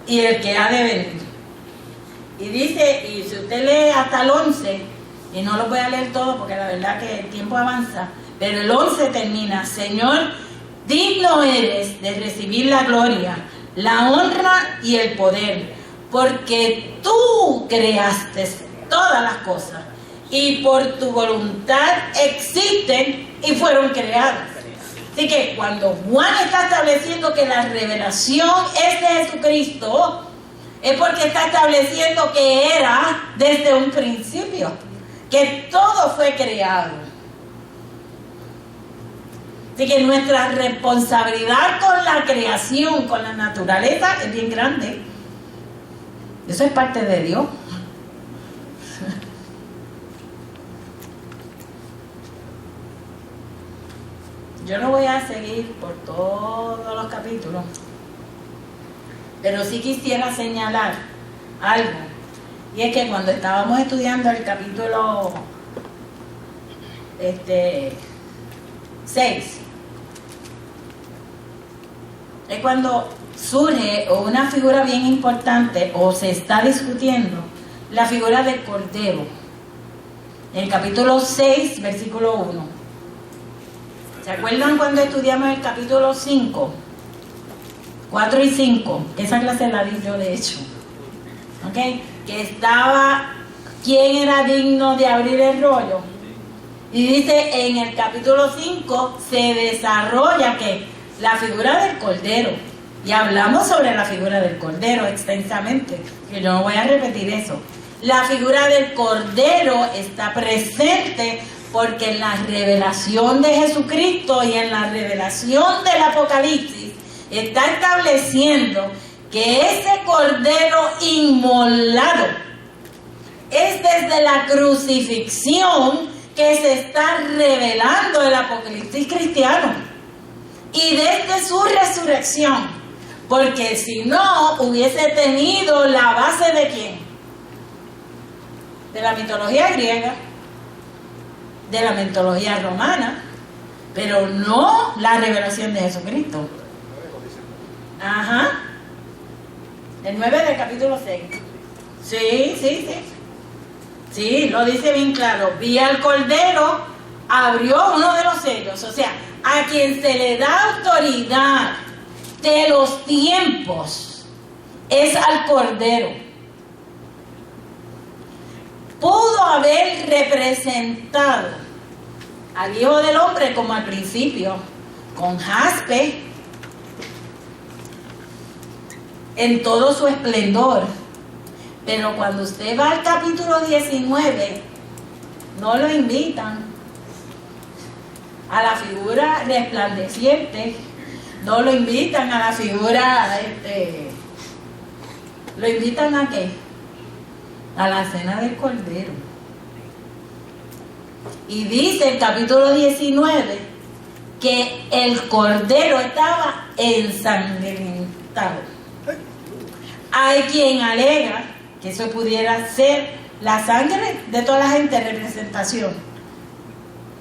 y el que ha de venir. Y dice, y si usted lee hasta el 11, y no lo voy a leer todo porque la verdad que el tiempo avanza, pero el 11 termina: Señor, digno eres de recibir la gloria, la honra y el poder, porque tú creaste todas las cosas y por tu voluntad existen y fueron creadas. Así que cuando Juan está estableciendo que la revelación es de Jesucristo, es porque está estableciendo que era desde un principio, que todo fue creado. Así que nuestra responsabilidad con la creación, con la naturaleza, es bien grande. Eso es parte de Dios. Yo no voy a seguir por todos los capítulos, pero sí quisiera señalar algo. Y es que cuando estábamos estudiando el capítulo 6, es cuando surge una figura bien importante, o se está discutiendo la figura del Cordero. En el capítulo 6, versículo 1. ¿Se acuerdan cuando estudiamos el capítulo 5? 4 y 5. Esa clase la di yo, de hecho. ¿Ok? Que estaba, ¿quién era digno de abrir el rollo? Y dice, en el capítulo 5 se desarrolla que la figura del Cordero, y hablamos sobre la figura del Cordero extensamente, que yo no voy a repetir eso. La figura del Cordero está presente porque en la revelación de Jesucristo y en la revelación del Apocalipsis está estableciendo que ese cordero inmolado es desde la crucifixión que se está revelando el apocalipsis cristiano y desde su resurrección, porque si no hubiese tenido la base de ¿quién? De la mitología griega, de la mitología romana, pero no la revelación de Jesucristo. Ajá. El 9 del capítulo 6. Sí, lo dice bien claro. Vi al Cordero, abrió uno de los sellos. O sea, a quien se le da autoridad de los tiempos es al Cordero. Pudo haber representado al Hijo del Hombre como al principio, con jaspe, en todo su esplendor. Pero cuando usted va al capítulo 19, no lo invitan a la figura resplandeciente, no lo invitan a la figura, ¿lo invitan a qué? A la cena del Cordero. Y dice el capítulo 19 que el Cordero estaba ensangrentado. Hay quien alega que eso pudiera ser la sangre de toda la gente, representación.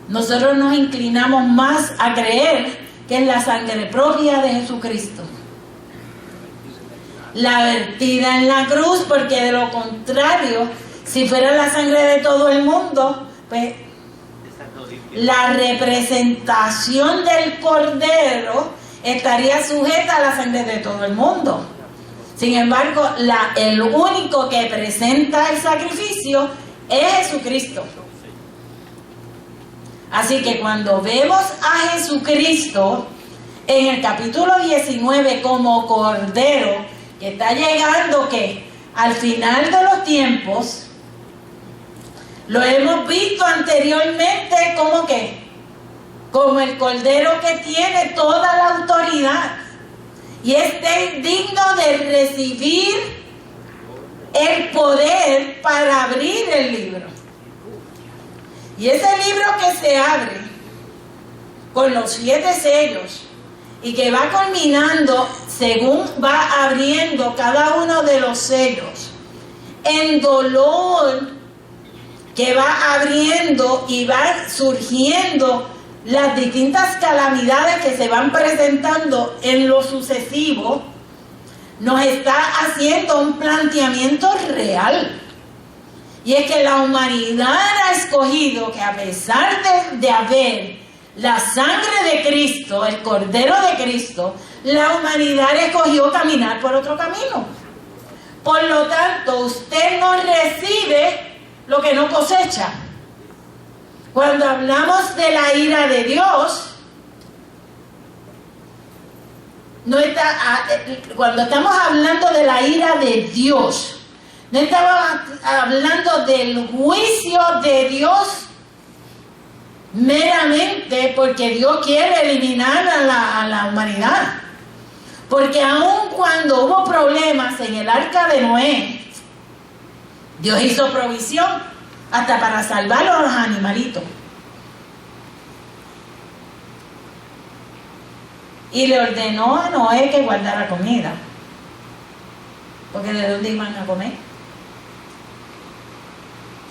Nosotros nos inclinamos más a creer que es la sangre propia de Jesucristo, la vertida en la cruz, porque de lo contrario, si fuera la sangre de todo el mundo, pues la representación del Cordero estaría sujeta a la sangre de todo el mundo. Sin embargo, el único que presenta el sacrificio es Jesucristo. Así que cuando vemos a Jesucristo en el capítulo 19 como Cordero, que está llegando que al final de los tiempos, lo hemos visto anteriormente como que, como el Cordero que tiene toda la autoridad y es digno de recibir el poder para abrir el libro. Y ese libro que se abre con los 7 sellos y que va culminando según va abriendo cada uno de los sellos, en dolor que va abriendo y va surgiendo las distintas calamidades que se van presentando en lo sucesivo, nos está haciendo un planteamiento real. Y es que la humanidad ha escogido que a pesar de haber la sangre de Cristo, el Cordero de Cristo, la humanidad escogió caminar por otro camino. Por lo tanto, usted no recibe lo que no cosecha. Cuando hablamos de la ira de Dios, cuando estamos hablando de la ira de Dios, no estamos hablando del juicio de Dios meramente porque Dios quiere eliminar a la humanidad. Porque aun cuando hubo problemas en el arca de Noé, Dios hizo provisión hasta para salvar a los animalitos. Y le ordenó a Noé que guardara comida. Porque ¿de dónde iban a comer?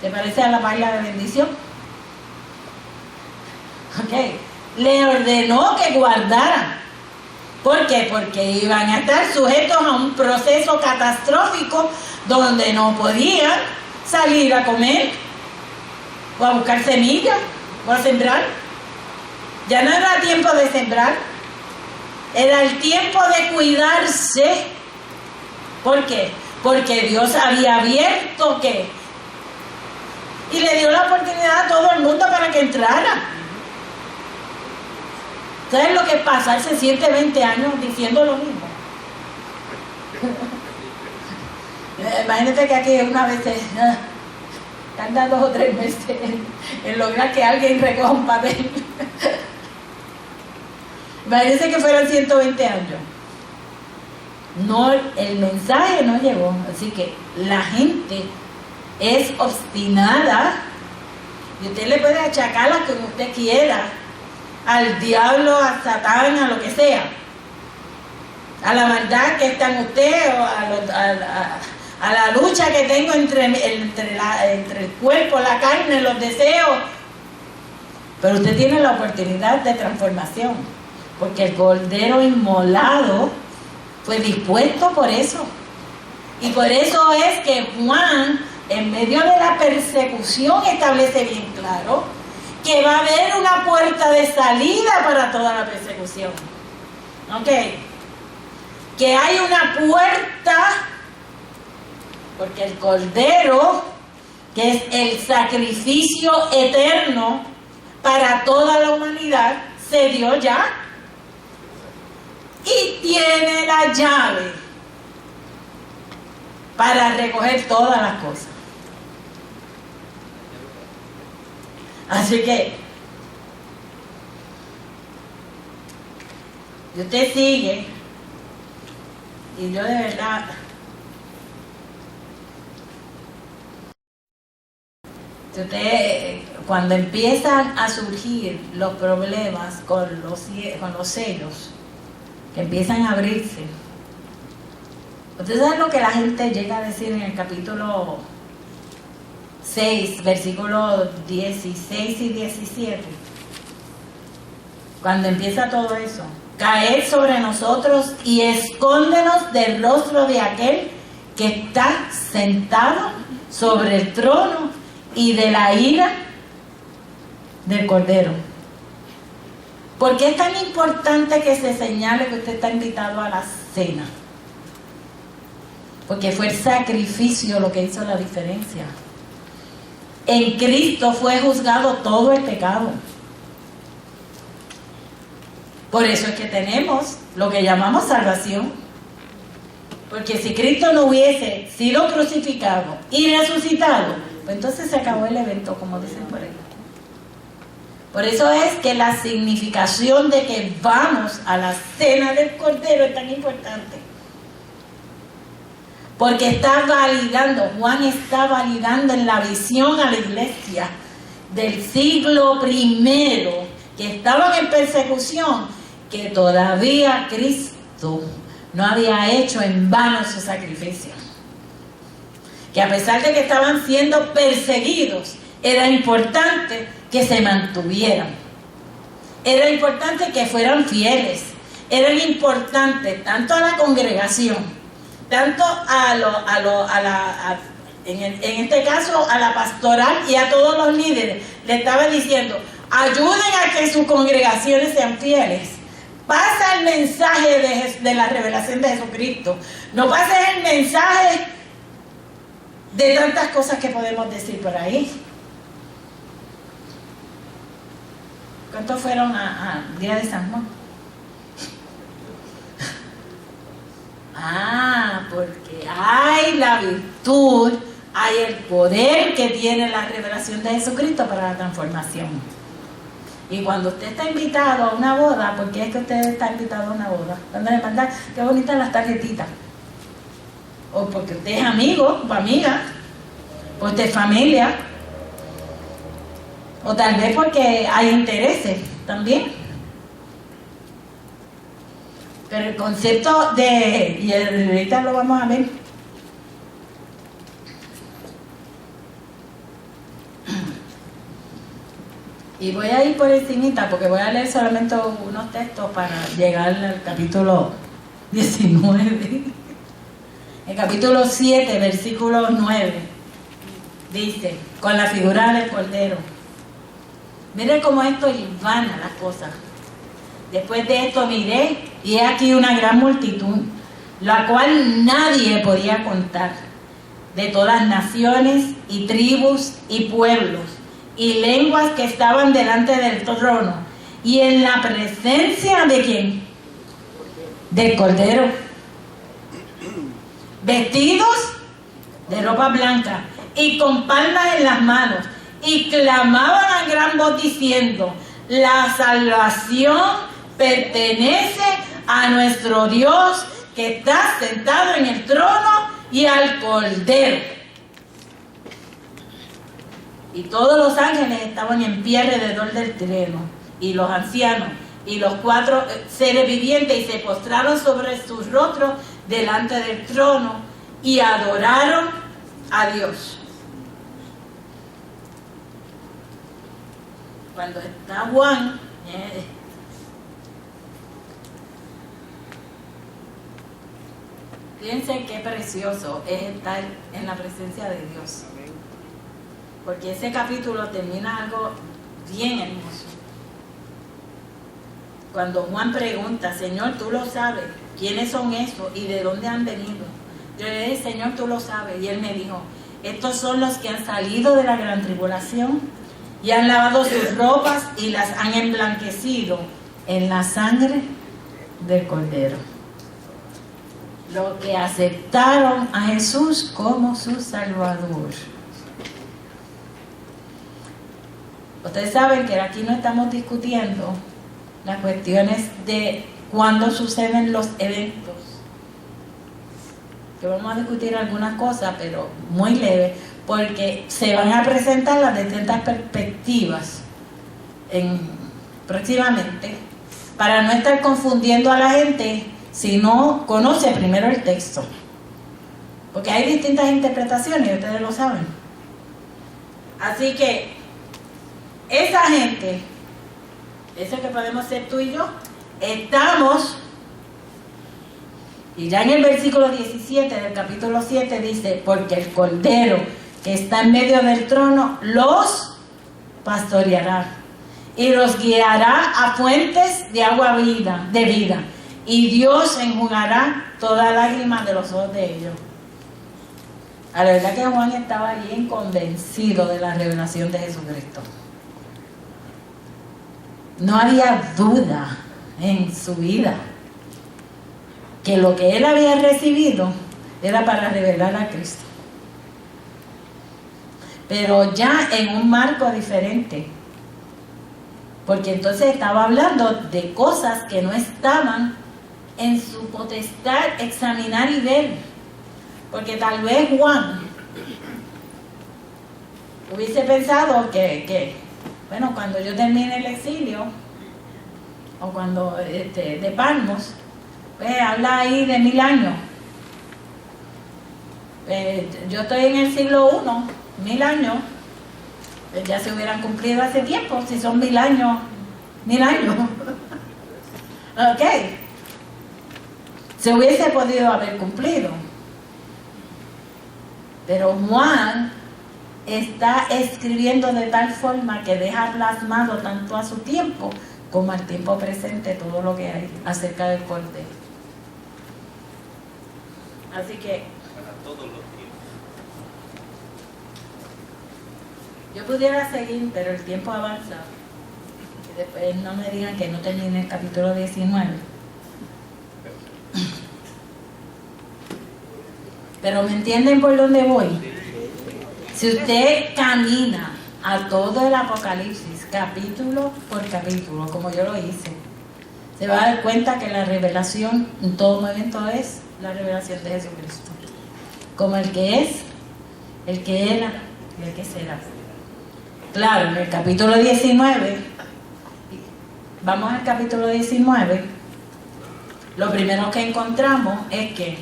¿Se parece a la paila de bendición? Ok. Le ordenó que guardara. ¿Por qué? Porque iban a estar sujetos a un proceso catastrófico donde no podían salir a comer o a buscar semillas o a sembrar. Ya no era tiempo de sembrar, era el tiempo de cuidarse. ¿Por qué? Porque Dios había abierto ¿qué? Y le dio la oportunidad a todo el mundo para que entrara. ¿Sabes lo que pasa? Él se siente 20 años diciendo lo mismo. Imagínate que aquí una vez tarda 2 o 3 meses en lograr que alguien recoja un papel. Imagínense que fueran 120 años. no, el mensaje no llegó. Así que la gente es obstinada y usted le puede achacar lo que usted quiera, al diablo, a Satán, a lo que sea, a la maldad que está en usted, o a la lucha que tengo entre el cuerpo, la carne, los deseos. Pero usted tiene la oportunidad de transformación, porque el Cordero inmolado fue dispuesto por eso. Y por eso es que Juan, en medio de la persecución, establece bien claro que va a haber una puerta de salida para toda la persecución. ¿Ok? Que hay una puerta, porque el Cordero, que es el sacrificio eterno para toda la humanidad, se dio ya y tiene la llave para recoger todas las cosas. Así que si usted sigue, y yo de verdad, si usted, cuando empiezan a surgir los problemas con los sellos, que empiezan a abrirse, ¿usted sabe lo que la gente llega a decir en el capítulo 6, versículos 16 y 17? Cuando empieza todo eso: caed sobre nosotros y escóndenos del rostro de aquel que está sentado sobre el trono y de la ira del Cordero. ¿Por qué es tan importante que se señale que usted está invitado a la cena? Porque fue el sacrificio lo que hizo la diferencia. En Cristo fue juzgado todo el pecado. Por eso es que tenemos lo que llamamos salvación. Porque si Cristo no hubiese sido crucificado y resucitado, pues entonces se acabó el evento, como dicen por ahí. Por eso es que la significación de que vamos a la cena del Cordero es tan importante. Porque está validando, Juan está validando en la visión a la iglesia del siglo I, que estaban en persecución, que todavía Cristo no había hecho en vano su sacrificio. Que a pesar de que estaban siendo perseguidos, era importante que se mantuvieran. Era importante que fueran fieles. Era importante tanto a la congregación, tanto en este caso a la pastoral y a todos los líderes. Le estaba diciendo: ayuden a que sus congregaciones sean fieles. Pasa el mensaje de la revelación de Jesucristo. No pases el mensaje de tantas cosas que podemos decir por ahí. ¿Cuántos fueron al día de San Juan? Porque hay la virtud, hay el poder que tiene la revelación de Jesucristo para la transformación. Y cuando usted está invitado a una boda, ¿por qué es que usted está invitado a una boda? Cuando le mandan, qué bonitas las tarjetitas. O porque usted es amigo o amiga, o usted es familia, o tal vez porque hay intereses también. Pero el concepto y ahorita lo vamos a ver. Y voy a ir por encimita porque voy a leer solamente unos textos para llegar al capítulo 19. El capítulo 7, versículo 9, dice, con la figura del Cordero. Miren cómo esto hilvana las cosas. Después de esto miré, y he aquí una gran multitud, la cual nadie podía contar, de todas naciones y tribus y pueblos y lenguas que estaban delante del trono, y en la presencia de ¿quién? Del Cordero, vestidos de ropa blanca y con palmas en las manos, y clamaban a gran voz diciendo: la salvación pertenece a nuestro Dios que está sentado en el trono y al Cordero. Y todos los ángeles estaban en pie alrededor del trono, y los ancianos, y los 4 seres vivientes, y se postraron sobre sus rostros delante del trono, y adoraron a Dios. Cuando está Juan, fíjense qué precioso es estar en la presencia de Dios. Porque ese capítulo termina algo bien hermoso. Cuando Juan pregunta, Señor, tú lo sabes, ¿quiénes son esos y de dónde han venido? Yo le dije, Señor, tú lo sabes. Y él me dijo, estos son los que han salido de la gran tribulación y han lavado sus ropas y las han emblanquecido en la sangre del Cordero. Los que aceptaron a Jesús como su Salvador. Ustedes saben que aquí no estamos discutiendo las cuestiones de cuándo suceden los eventos. Que vamos a discutir algunas cosas, pero muy leve, porque se van a presentar las distintas perspectivas próximamente, para no estar confundiendo a la gente si no conoce primero el texto. Porque hay distintas interpretaciones, y ustedes lo saben. Así que esa gente, eso que podemos ser tú y yo, estamos, y ya en el versículo 17 del capítulo 7 dice, porque el Cordero que está en medio del trono los pastoreará y los guiará a fuentes de agua de vida, y Dios enjugará toda lágrima de los ojos de ellos. A la verdad que Juan estaba bien convencido de la revelación de Jesucristo. No había duda en su vida que lo que él había recibido era para revelar a Cristo, pero ya en un marco diferente, porque entonces estaba hablando de cosas que no estaban en su potestad examinar y ver, porque tal vez Juan hubiese pensado que bueno, cuando yo termine el exilio, o cuando de Patmos, pues habla ahí de 1000 años. Yo estoy en el siglo I, 1000 años, pues ya se hubieran cumplido hace tiempo, si son 1000 años, 1000 años. Ok. Se hubiese podido haber cumplido. Pero Juan está escribiendo de tal forma que deja plasmado tanto a su tiempo como al tiempo presente todo lo que hay acerca del Cordero. Así que para todos los tiempos. yo pudiera seguir, pero el tiempo avanza. Y después no me digan que no termine el capítulo 19. Pero ¿me entienden por dónde voy? Si usted camina a todo el Apocalipsis, capítulo por capítulo, como yo lo hice, se va a dar cuenta que la revelación en todo momento es la revelación de Jesucristo. Como el que es, el que era y el que será. Claro, en el capítulo 19, vamos al capítulo 19, lo primero que encontramos es que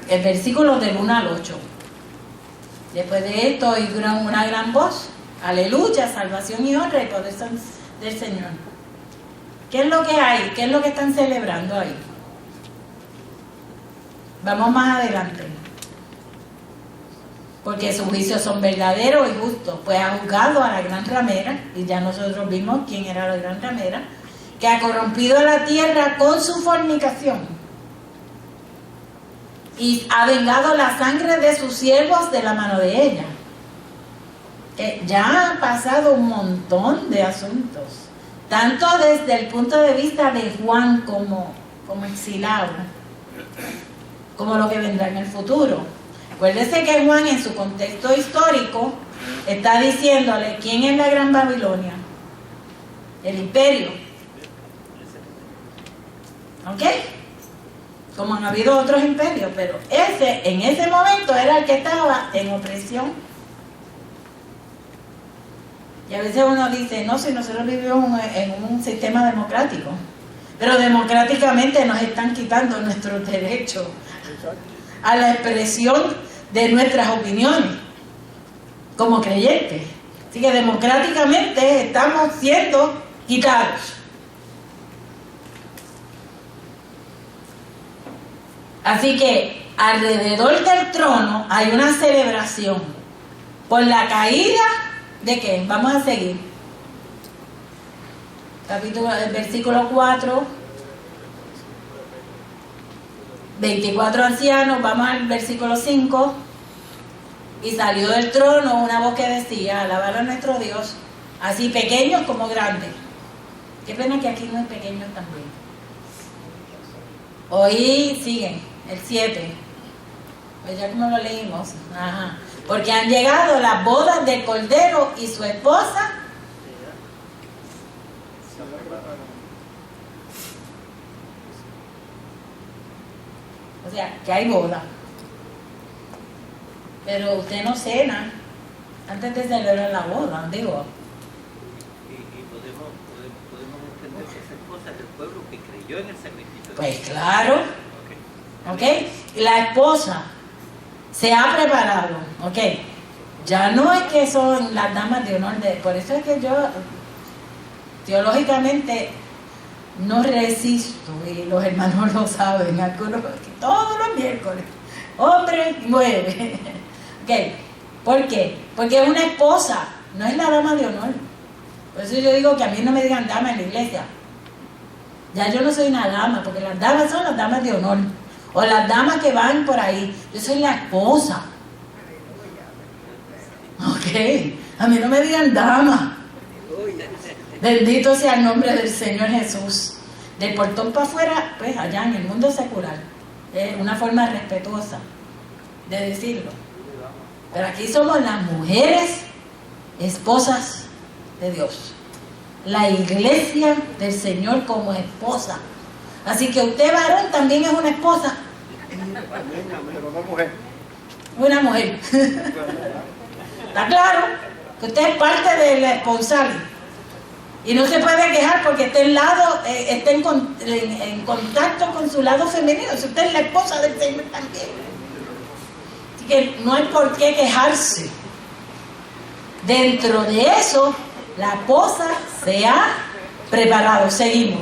el versículo del 1 al 8. Después de esto oí una gran voz, aleluya, salvación y honra y poder son del Señor. ¿Qué es lo que hay? ¿Qué es lo que están celebrando ahí? Vamos más adelante. Porque sus juicios son verdaderos y justos, pues ha juzgado a la gran ramera, y ya nosotros vimos quién era la gran ramera, que ha corrompido a la tierra con su fornicación. Y ha vengado la sangre de sus siervos de la mano de ella. Ya han pasado un montón de asuntos, tanto desde el punto de vista de Juan como exilado, como lo que vendrá en el futuro. Acuérdese que Juan, en su contexto histórico, está diciéndole quién es la Gran Babilonia, el imperio. ¿Ok? como han habido otros imperios, pero ese en ese momento era el que estaba en opresión. Y a veces uno dice, no, si nosotros vivimos en un sistema democrático, pero democráticamente nos están quitando nuestros derechos a la expresión de nuestras opiniones como creyentes. Así que democráticamente estamos siendo quitados. Así que alrededor del trono hay una celebración por la caída de ¿qué? Vamos a seguir. Versículo 4. 24 ancianos, vamos al versículo 5. Y salió del trono una voz que decía, alabar a nuestro Dios, así pequeños como grandes. Qué pena que aquí no hay pequeños también. Hoy siguen, el 7. Pues ya como lo leímos. Ajá. Porque han llegado las bodas del Cordero y su esposa. O sea, que hay boda. Pero usted no cena antes de celebrar la boda, digo. Y podemos entender que esa esposa es del pueblo que creyó en el sacrificio. Pues claro. ¿Ok? Y la esposa se ha preparado. ¿Ok? Ya no es que son las damas de honor. Por eso es que yo teológicamente no resisto, y los hermanos lo saben, algunos, todos los miércoles, hombre muere. ¿Okay? ¿Por qué? Porque es una esposa, no es la dama de honor. Por eso yo digo que a mí no me digan dama en la iglesia. Ya yo no soy una dama, porque las damas son las damas de honor, o las damas que van por ahí. Yo soy la esposa. ¿Ok? A mí no me digan dama. Bendito sea el nombre del Señor Jesús. Del portón para afuera, pues allá en el mundo secular. Es una forma respetuosa de decirlo. Pero aquí somos las mujeres esposas de Dios. La iglesia del Señor como esposa. Así que usted, varón, también es una esposa. Pero no mujer. Una mujer. ¿Está claro? Que usted es parte del esponsal. Y no se puede quejar porque está en contacto con su lado femenino. Si usted es la esposa del Señor también. Así que no hay por qué quejarse. Dentro de eso, la esposa se ha preparado. Seguimos.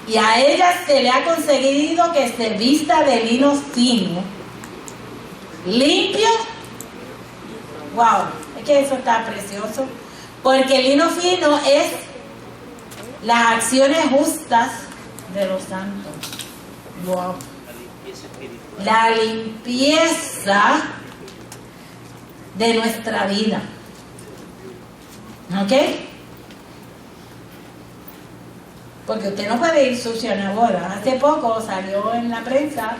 Y a ella se le ha conseguido que se vista de lino fino, limpio. Wow, es que eso está precioso. Porque el lino fino es las acciones justas de los santos. Wow. La limpieza de nuestra vida. ¿Ok? Porque usted no puede ir sucio a una boda. Hace poco salió en la prensa,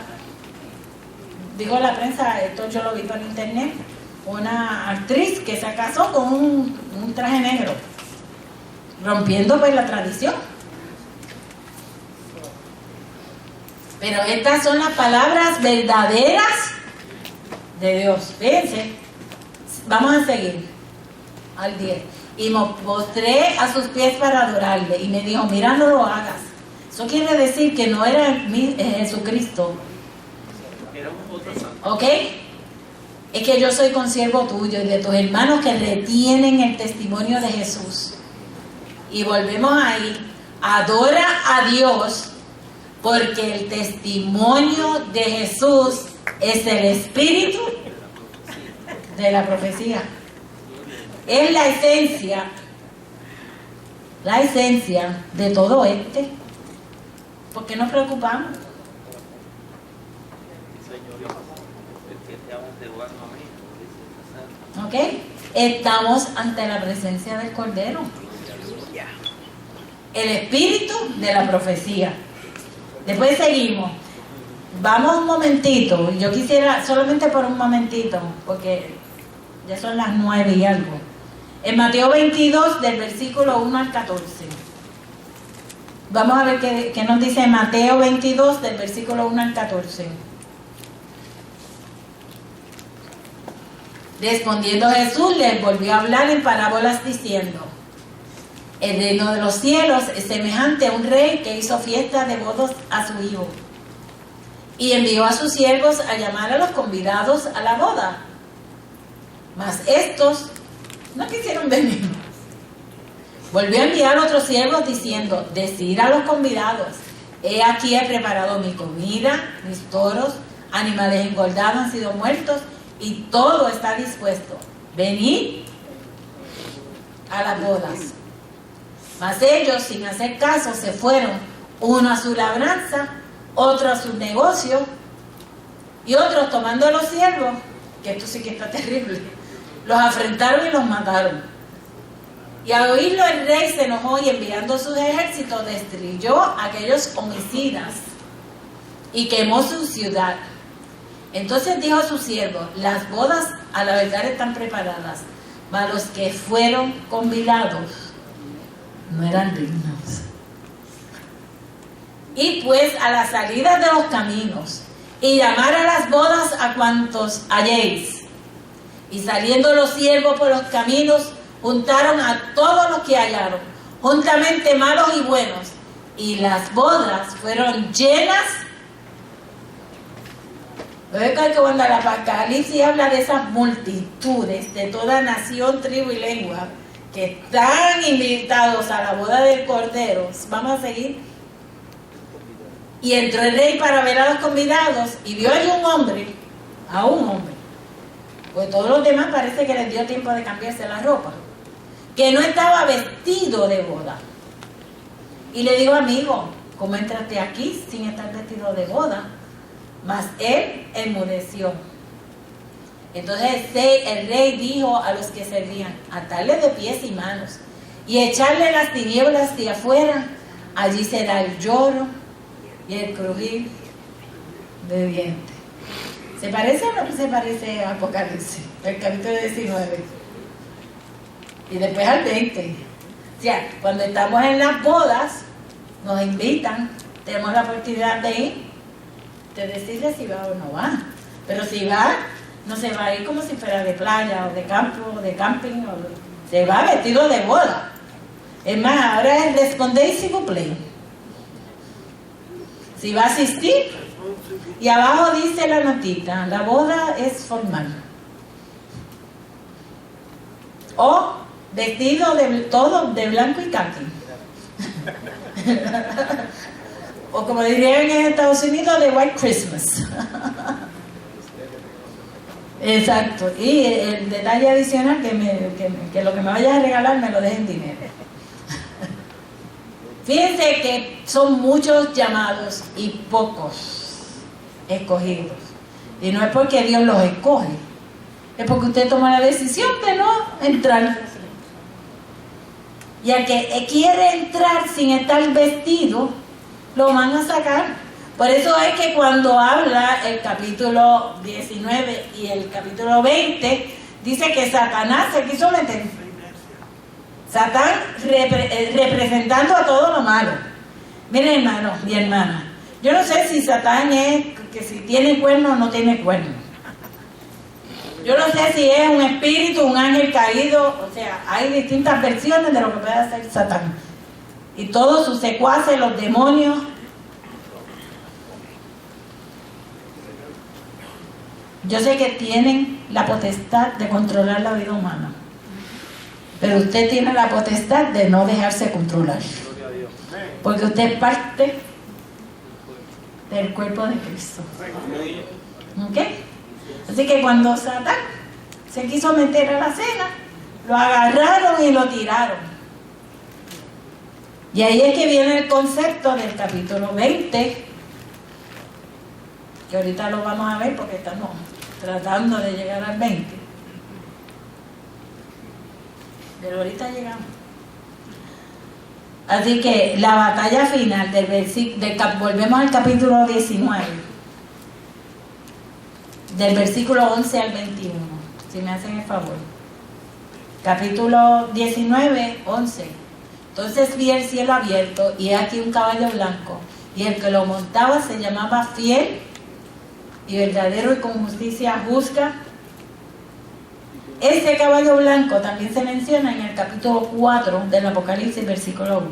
digo la prensa, esto yo lo vi por internet, una actriz que se casó con un traje negro, rompiendo pues la tradición. Pero estas son las palabras verdaderas de Dios. Fíjense, vamos a seguir al 10. Y me postré a sus pies para adorarle. Y me dijo, mira, no lo hagas. Eso quiere decir que no era Jesucristo. ¿Ok? Es que yo soy consiervo tuyo y de tus hermanos que retienen el testimonio de Jesús. Y volvemos ahí. Adora a Dios porque el testimonio de Jesús es el espíritu de la profecía. Es la esencia de todo este. ¿Por qué nos preocupamos? ¿Ok? Estamos ante la presencia del Cordero. El espíritu de la profecía. Después seguimos. Vamos un momentito. Yo quisiera, solamente por un momentito, porque ya son las 9 y algo. En Mateo 22, del versículo 1 al 14. Vamos a ver qué nos dice Mateo 22, del versículo 1 al 14. Respondiendo Jesús, les volvió a hablar en parábolas diciendo: el reino de los cielos es semejante a un rey que hizo fiesta de bodas a su hijo, y envió a sus siervos a llamar a los convidados a la boda. Mas estos no quisieron venir. Volvió a enviar otros siervos diciendo: decid a los convidados: he aquí he preparado mi comida, mis toros, animales engordados han sido muertos, y todo está dispuesto. Venid a las bodas. Mas ellos, sin hacer caso, se fueron, uno a su labranza, otro a su negocio, y otros, tomando a los siervos, que esto sí que está terrible, los afrentaron y los mataron. Y al oírlo el rey se enojó, y enviando sus ejércitos destruyó a aquellos homicidas y quemó su ciudad. Entonces dijo a sus siervos: las bodas a la verdad están preparadas, mas los que fueron convidados no eran dignos. Y pues a la salida de los caminos, y llamar a las bodas a cuantos halléis. Y saliendo los siervos por los caminos, juntaron a todos los que hallaron, juntamente malos y buenos, y las bodas fueron llenas. Que cuando el Apocalipsis habla de esas multitudes de toda nación, tribu y lengua que están invitados a la boda del Cordero, vamos a seguir. Y entró el rey para ver a los convidados, y vio allí a un hombre, pues todos los demás parece que les dio tiempo de cambiarse la ropa, que no estaba vestido de boda. Y le dijo: amigo, ¿cómo entraste aquí sin estar vestido de boda? Mas él enmudeció. Entonces el rey dijo a los que servían: atarle de pies y manos y echarle las tinieblas de afuera. Allí será el lloro y el crujir de dientes. ¿Se parece o no se parece a Apocalipsis? El capítulo 19. Y después al 20. O sea, cuando estamos en las bodas, nos invitan, tenemos la oportunidad de ir, de decirle si va o no va. Pero si va, no se va a ir como si fuera de playa o de campo o de camping, se va vestido de boda. Es más, ahora es respondéis s'il vous plaît. Si va a asistir, y abajo dice la notita: la boda es formal. O vestido todo de blanco y caqui. O como dirían en Estados Unidos, de White Christmas. Exacto. Y el detalle adicional, que lo que me vayas a regalar me lo dejen dinero. Fíjense que son muchos llamados y pocos escogidos. Y no es porque Dios los escoge, es porque usted toma la decisión de no entrar. Y al que quiere entrar sin estar vestido, lo van a sacar. Por eso es que cuando habla el capítulo 19 y el capítulo 20, dice que Satanás se quiso meter. Satán representando a todo lo malo. Miren, hermanos y hermanas, yo no sé si Satán es que si tiene cuerno o no tiene cuerno. Yo no sé si es un espíritu, un ángel caído. O sea, hay distintas versiones de lo que puede hacer Satán. Y todos sus secuaces, los demonios. Yo sé que tienen la potestad de controlar la vida humana, pero usted tiene la potestad de no dejarse controlar, porque usted es parte del cuerpo de Cristo. ¿Ok? Así que cuando Satán se quiso meter a la cena, lo agarraron y lo tiraron. Y ahí es que viene el concepto del capítulo 20, que ahorita lo vamos a ver porque estamos tratando de llegar al 20. Pero ahorita llegamos. Así que la batalla final volvemos al capítulo 19, del versículo 11 al 21, si me hacen el favor. Capítulo 19, 11. Entonces vi el cielo abierto y he aquí un caballo blanco, y el que lo montaba se llamaba Fiel y Verdadero, y con justicia juzga. Ese caballo blanco también se menciona en el capítulo 4 del Apocalipsis, versículo 1.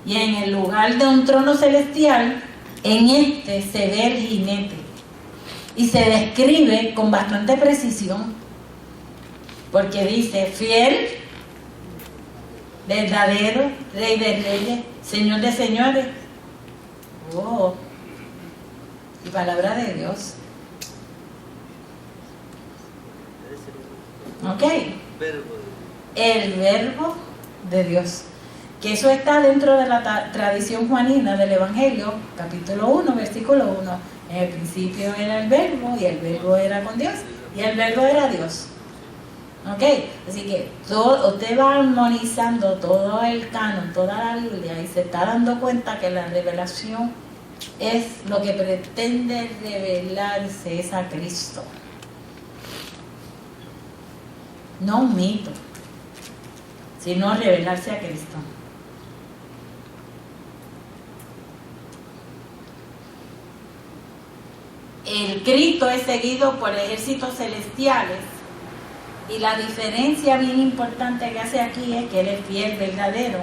Y en el lugar de un trono celestial, en este se ve el jinete, y se describe con bastante precisión, porque dice: fiel, verdadero, rey de reyes, señor de señores. Oh, y palabra de Dios. Ok, el verbo de Dios, que eso está dentro de la tradición juanina del Evangelio, capítulo 1, versículo 1. En el principio era el verbo, y el verbo era con Dios, y el verbo era Dios. Ok, así que usted va armonizando todo el canon, toda la Biblia, y se está dando cuenta que la revelación es lo que pretende revelarse, es a Cristo. No un mito, sino revelarse a Cristo. El Cristo es seguido por ejércitos celestiales, y la diferencia bien importante que hace aquí es que Él es fiel, verdadero.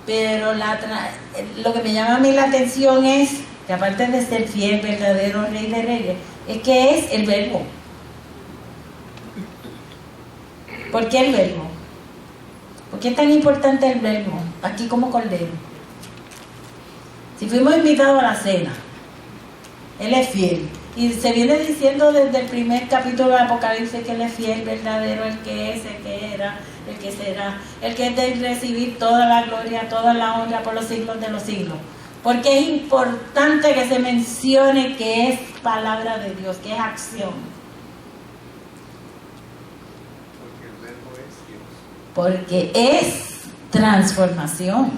Pero lo que me llama a mí la atención es que, aparte de ser fiel, verdadero, rey de reyes, es que es el verbo. ¿Por qué el verbo? ¿Por qué es tan importante el verbo aquí como cordero? Si fuimos invitados a la cena, Él es fiel. Y se viene diciendo desde el primer capítulo de Apocalipsis que Él es fiel, verdadero, el que es, el que era, el que será, el que es de recibir toda la gloria, toda la honra por los siglos de los siglos. Porque es importante que se mencione que es palabra de Dios, que es acción. Porque es transformación.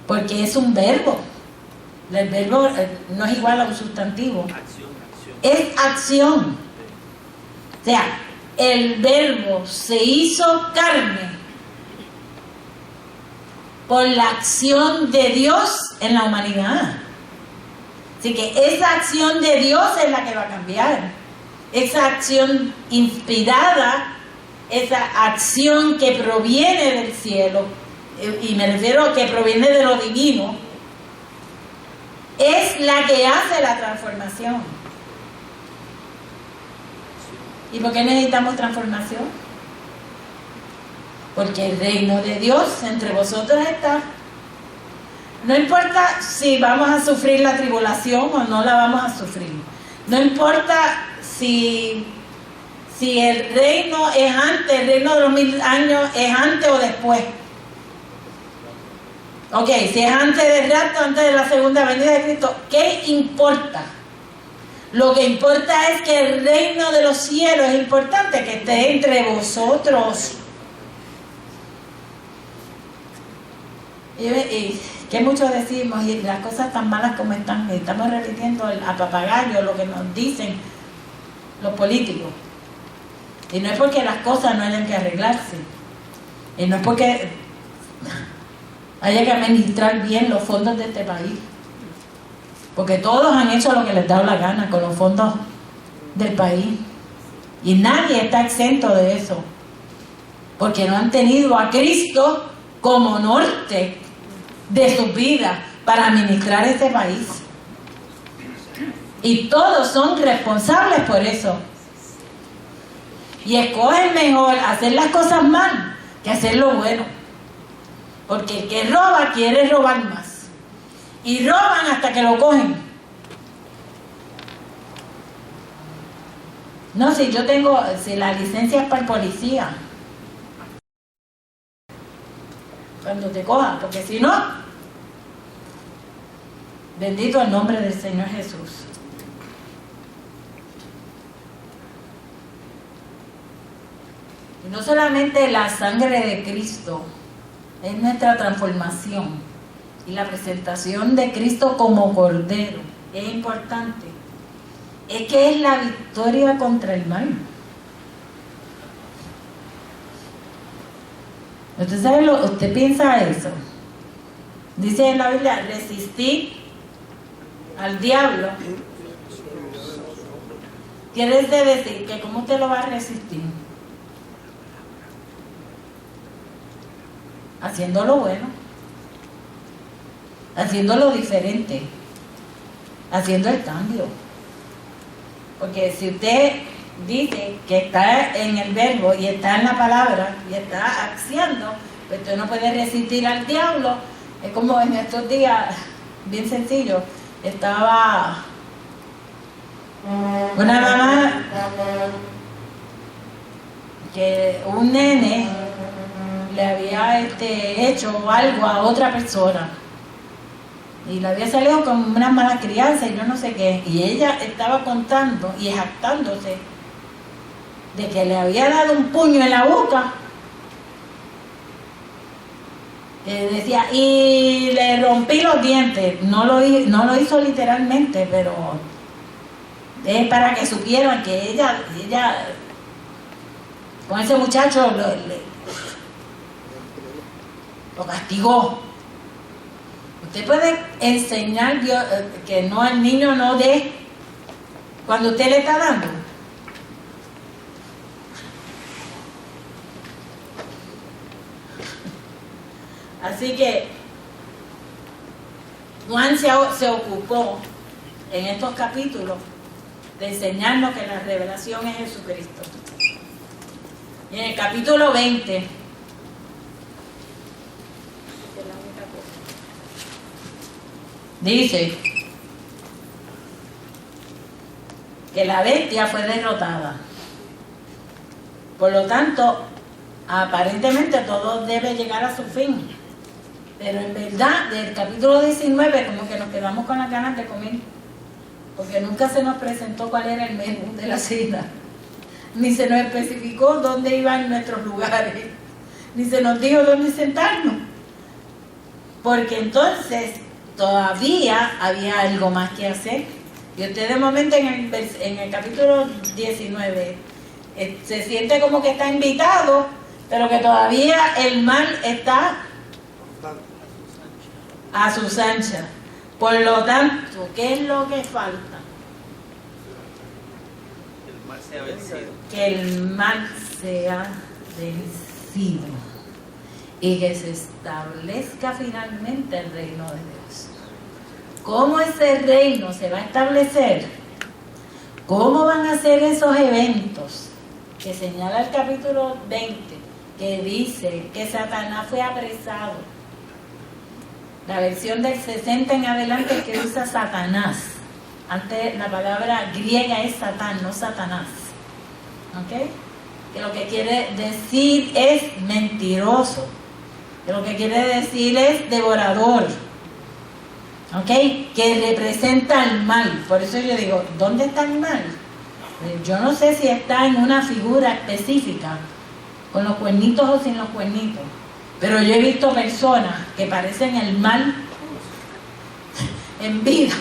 Porque es un verbo. El verbo no es igual a un sustantivo. Es acción. O sea, el verbo se hizo carne por la acción de Dios en la humanidad. Así que esa acción de Dios es la que va a cambiar. Esa acción inspirada, esa acción que proviene del cielo, y me refiero a que proviene de lo divino, es la que hace la transformación. ¿Y por qué necesitamos transformación? Porque el reino de Dios entre vosotros está. No importa si vamos a sufrir la tribulación o no la vamos a sufrir. No importa si el reino es antes, el reino de los 1000 años es antes o después. Ok, si es antes del rapto, antes de la segunda venida de Cristo, ¿qué importa? Lo que importa es que el reino de los cielos es importante, que esté entre vosotros. Y que muchos decimos, y las cosas tan malas como están, y estamos repitiendo a papagayo lo que nos dicen los políticos. Y no es porque las cosas no hayan que arreglarse, y no es porque haya que administrar bien los fondos de este país, porque todos han hecho lo que les da la gana con los fondos del país, y nadie está exento de eso, porque no han tenido a Cristo como norte de sus vidas para administrar este país, y todos son responsables por eso, y escogen mejor hacer las cosas mal que hacer lo bueno. Porque el que roba quiere robar más. Y roban hasta que lo cogen. No, si la licencia es para el policía. Cuando te cojan, porque si no, bendito el nombre del Señor Jesús. Y no solamente la sangre de Cristo es nuestra transformación, y la presentación de Cristo como Cordero es importante, es que es la victoria contra el mal. Usted sabe usted piensa eso. Dice en la Biblia, resistir al diablo. Quiere decir que ¿cómo usted lo va a resistir? Haciendo lo bueno, haciendo lo diferente, haciendo el cambio. Porque si usted dice que está en el verbo y está en la palabra y está haciendo, pues usted no puede resistir al diablo. Es como en estos días, bien sencillo, estaba una mamá que un nene le había hecho algo a otra persona y le había salido con una mala crianza y yo no sé qué, y ella estaba contando y jactándose de que le había dado un puño en la boca, decía, y le rompí los dientes. No lo hizo literalmente, pero es para que supieran que ella con ese muchacho lo castigó. Usted puede enseñar que no, al niño no dé cuando usted le está dando. Así que Juan se ocupó en estos capítulos de enseñarnos que la revelación es Jesucristo. Y en el capítulo 20, dice que la bestia fue derrotada. Por lo tanto, aparentemente todo debe llegar a su fin. Pero en verdad, del capítulo 19, como que nos quedamos con las ganas de comer. Porque nunca se nos presentó cuál era el menú de la cena. Ni se nos especificó dónde iban nuestros lugares. Ni se nos dijo dónde sentarnos. Porque entonces todavía había algo más que hacer. Y usted de momento en el capítulo 19 se siente como que está invitado, pero que todavía el mal está a sus anchas. Por lo tanto, ¿qué es lo que falta? El mal sea vencido. Que el mal sea vencido y que se establezca finalmente el reino de Dios. ¿Cómo ese reino se va a establecer? ¿Cómo van a ser esos eventos que señala el capítulo 20, que dice que Satanás fue apresado? La versión del 60 en adelante que usa Satanás. Antes la palabra griega es Satán, no Satanás. ¿Ok? Que lo que quiere decir es mentiroso. Que lo que quiere decir es devorador. ¿Ok? Que representa el mal. Por eso yo digo, ¿dónde está el mal? Yo no sé si está en una figura específica, con los cuernitos o sin los cuernitos. Pero yo he visto personas que parecen el mal en vida.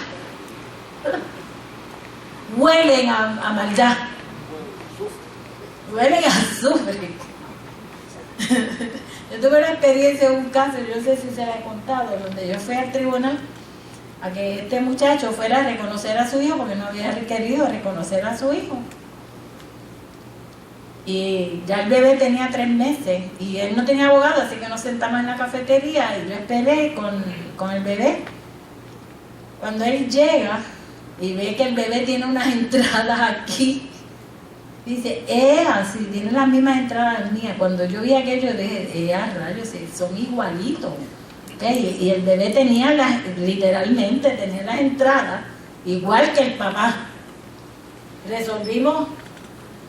Huelen a maldad. Huelen a azufre. Yo tuve una experiencia en un caso, yo no sé si se la he contado, donde yo fui al tribunal a que este muchacho fuera a reconocer a su hijo, porque no había querido reconocer a su hijo. Y ya el bebé tenía 3 meses y él no tenía abogado, así que nos sentamos en la cafetería y yo esperé con el bebé. Cuando él llega y ve que el bebé tiene unas entradas aquí, dice, así, tiene las mismas entradas mías. Cuando yo vi aquello dije, rayos, son igualitos. ¿Okay? Y el bebé tenía literalmente tenía las entradas igual que el papá. Resolvimos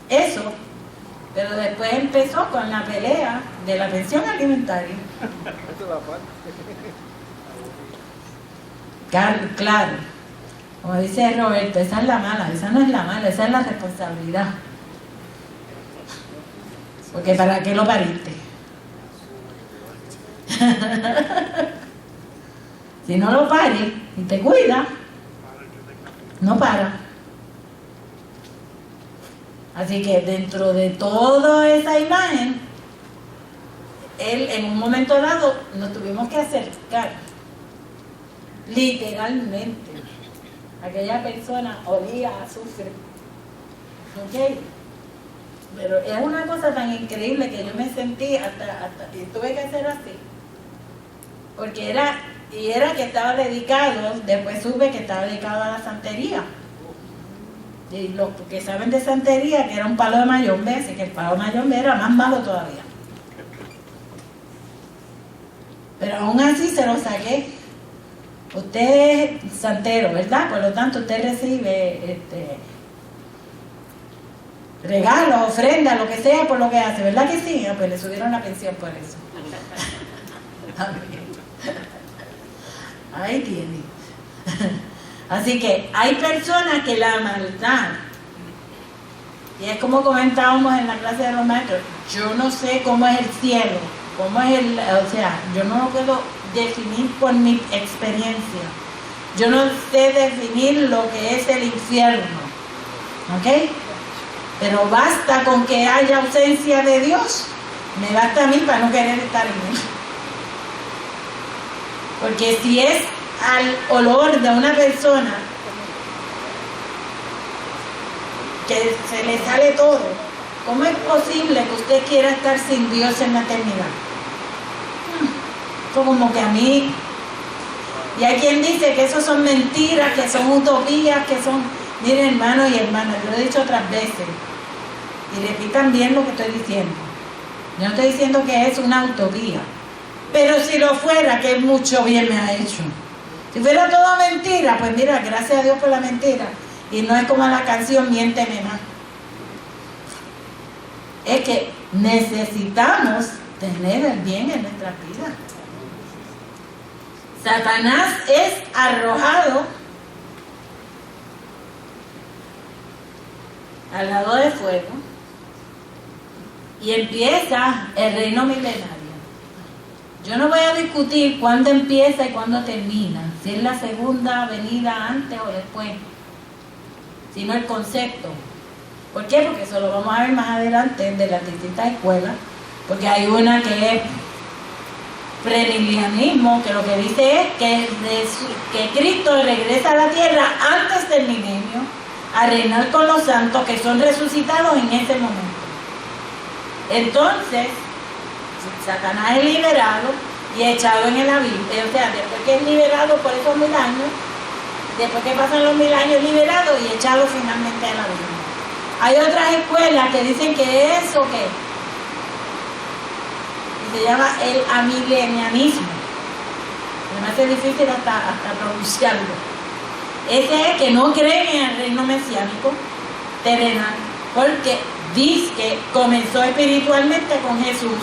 eso. Pero después empezó con la pelea de la pensión alimentaria. Claro, como dice Roberto, esa es la mala, esa no es la mala, esa es la responsabilidad. Porque ¿para qué lo pariste? Si no lo pares y te cuida, no para. Así que dentro de toda esa imagen, él en un momento dado nos tuvimos que acercar, literalmente. Aquella persona olía a azufre. ¿Ok? Pero es una cosa tan increíble que yo me sentí y tuve que hacer así. Porque era que estaba dedicado, después supe que estaba dedicado a la santería. Y los que saben de santería, que era un palo de mayombe, así que el palo de mayombe era más malo todavía. Pero aún así se lo saqué. Usted es santero, ¿verdad? Por lo tanto, usted recibe regalos, ofrendas, lo que sea por lo que hace, ¿verdad que sí? Pues le subieron la pensión por eso. Ahí tiene. Así que hay personas que la maldad, y es como comentábamos en la clase de los maestros, yo no sé cómo es el cielo, yo no lo puedo definir por mi experiencia. Yo no sé definir lo que es el infierno, ¿ok? Pero basta con que haya ausencia de Dios, me basta a mí para no querer estar en él. Porque si es al olor de una persona que se le sale todo, ¿cómo es posible que usted quiera estar sin Dios en la eternidad? Eso como que a mí, y hay quien dice que eso son mentiras, que son utopías, que son, miren hermanos y hermanas, yo lo he dicho otras veces, y repitan bien lo que estoy diciendo. Yo no estoy diciendo que es una utopía, pero si lo fuera, que mucho bien me ha hecho. Si fuera todo mentira, pues mira, gracias a Dios por la mentira. Y no es como la canción Miénteme más. Es que necesitamos tener el bien en nuestras vidas. Satanás es arrojado al lado de fuego y empieza el reino milenario. Yo no voy a discutir cuándo empieza y cuándo termina, si es la segunda venida antes o después, sino el concepto. ¿Por qué? Porque eso lo vamos a ver más adelante de las distintas escuelas, porque hay una que es premilenialismo, que lo que dice es que Cristo regresa a la tierra antes del milenio a reinar con los santos que son resucitados en ese momento. Entonces, Satanás es liberado y echado en el abismo. O sea, después que es liberado por esos 1000 años, después que pasan los 1000 años, liberado y echado finalmente al abismo. Hay otras escuelas que dicen que eso que se llama el amilenianismo. Me hace difícil hasta pronunciarlo. Ese es que no creen en el reino mesiánico terrenal, porque dice que comenzó espiritualmente con Jesús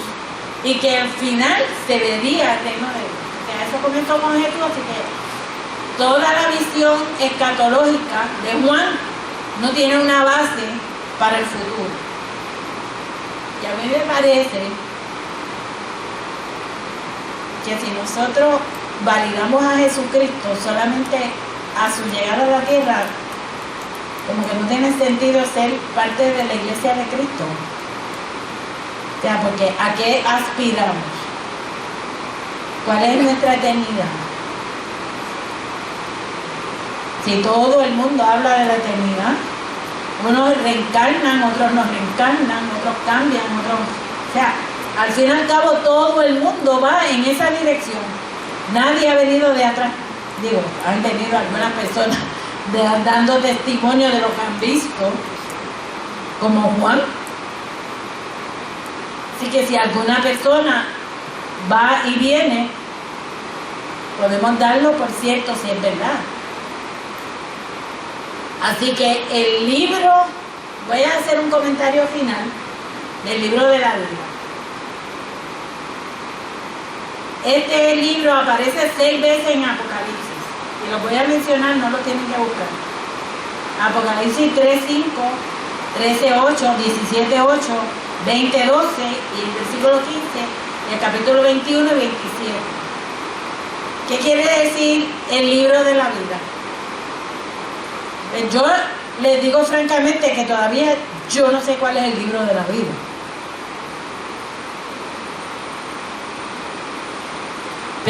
y que al final se vería el reino de Dios. O sea, eso comenzó con Jesús, así que toda la visión escatológica de Juan no tiene una base para el futuro. Y a mí me parece que si nosotros validamos a Jesucristo solamente a su llegada a la tierra, como que no tiene sentido ser parte de la iglesia de Cristo. O sea, porque ¿a qué aspiramos? ¿Cuál es nuestra eternidad? Si todo el mundo habla de la eternidad, unos reencarnan, otros no reencarnan, otros cambian, otros... O sea, al fin y al cabo todo el mundo va en esa dirección. Nadie ha venido de atrás. Digo, han venido algunas personas dando testimonio de lo que han visto, como Juan. Así que si alguna persona va y viene, podemos darlo por cierto si es verdad. Así que el libro, voy a hacer un comentario final del libro de la vida. Este libro aparece 6 veces en Apocalipsis. Y lo voy a mencionar, no lo tienen que buscar. Apocalipsis 3:5, 13:8, 17:8, 20:12 y el versículo 15, y el capítulo 21 y 27. ¿Qué quiere decir el libro de la vida? Yo les digo francamente que todavía yo no sé cuál es el libro de la vida.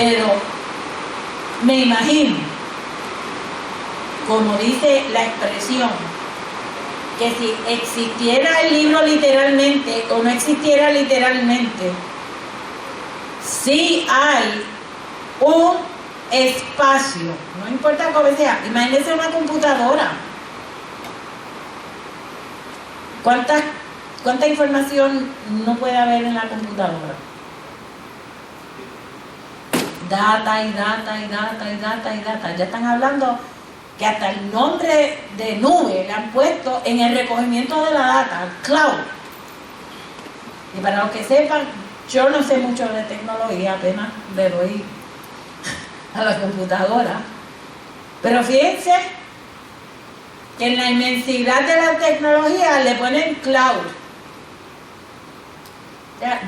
Pero me imagino, como dice la expresión, que si existiera el libro literalmente o no existiera literalmente, sí hay un espacio, no importa cómo sea. Imagínense una computadora. ¿Cuánta información no puede haber en la computadora? Data y data y data y data y data. Ya están hablando que hasta el nombre de nube le han puesto en el recogimiento de la data, cloud. Y para los que sepan, yo no sé mucho de tecnología, apenas le doy a la computadora. Pero fíjense que en la inmensidad de la tecnología le ponen cloud.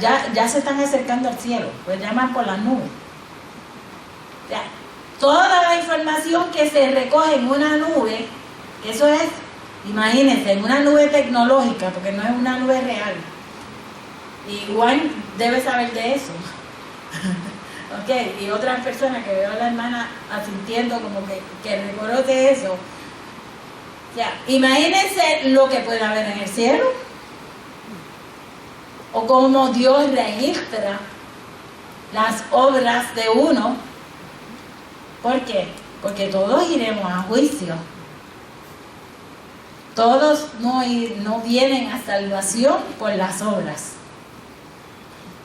Ya se están acercando al cielo, pues llaman por las nubes. Toda la información que se recoge en una nube, eso es, imagínense, en una nube tecnológica, porque no es una nube real. Y Juan debe saber de eso. Okay, y otras personas que veo a la hermana asintiendo como que reconoce eso. Imagínense lo que puede haber en el cielo, o cómo Dios registra las obras de uno. ¿Por qué? Porque todos iremos a juicio. Todos no vienen a salvación por las obras,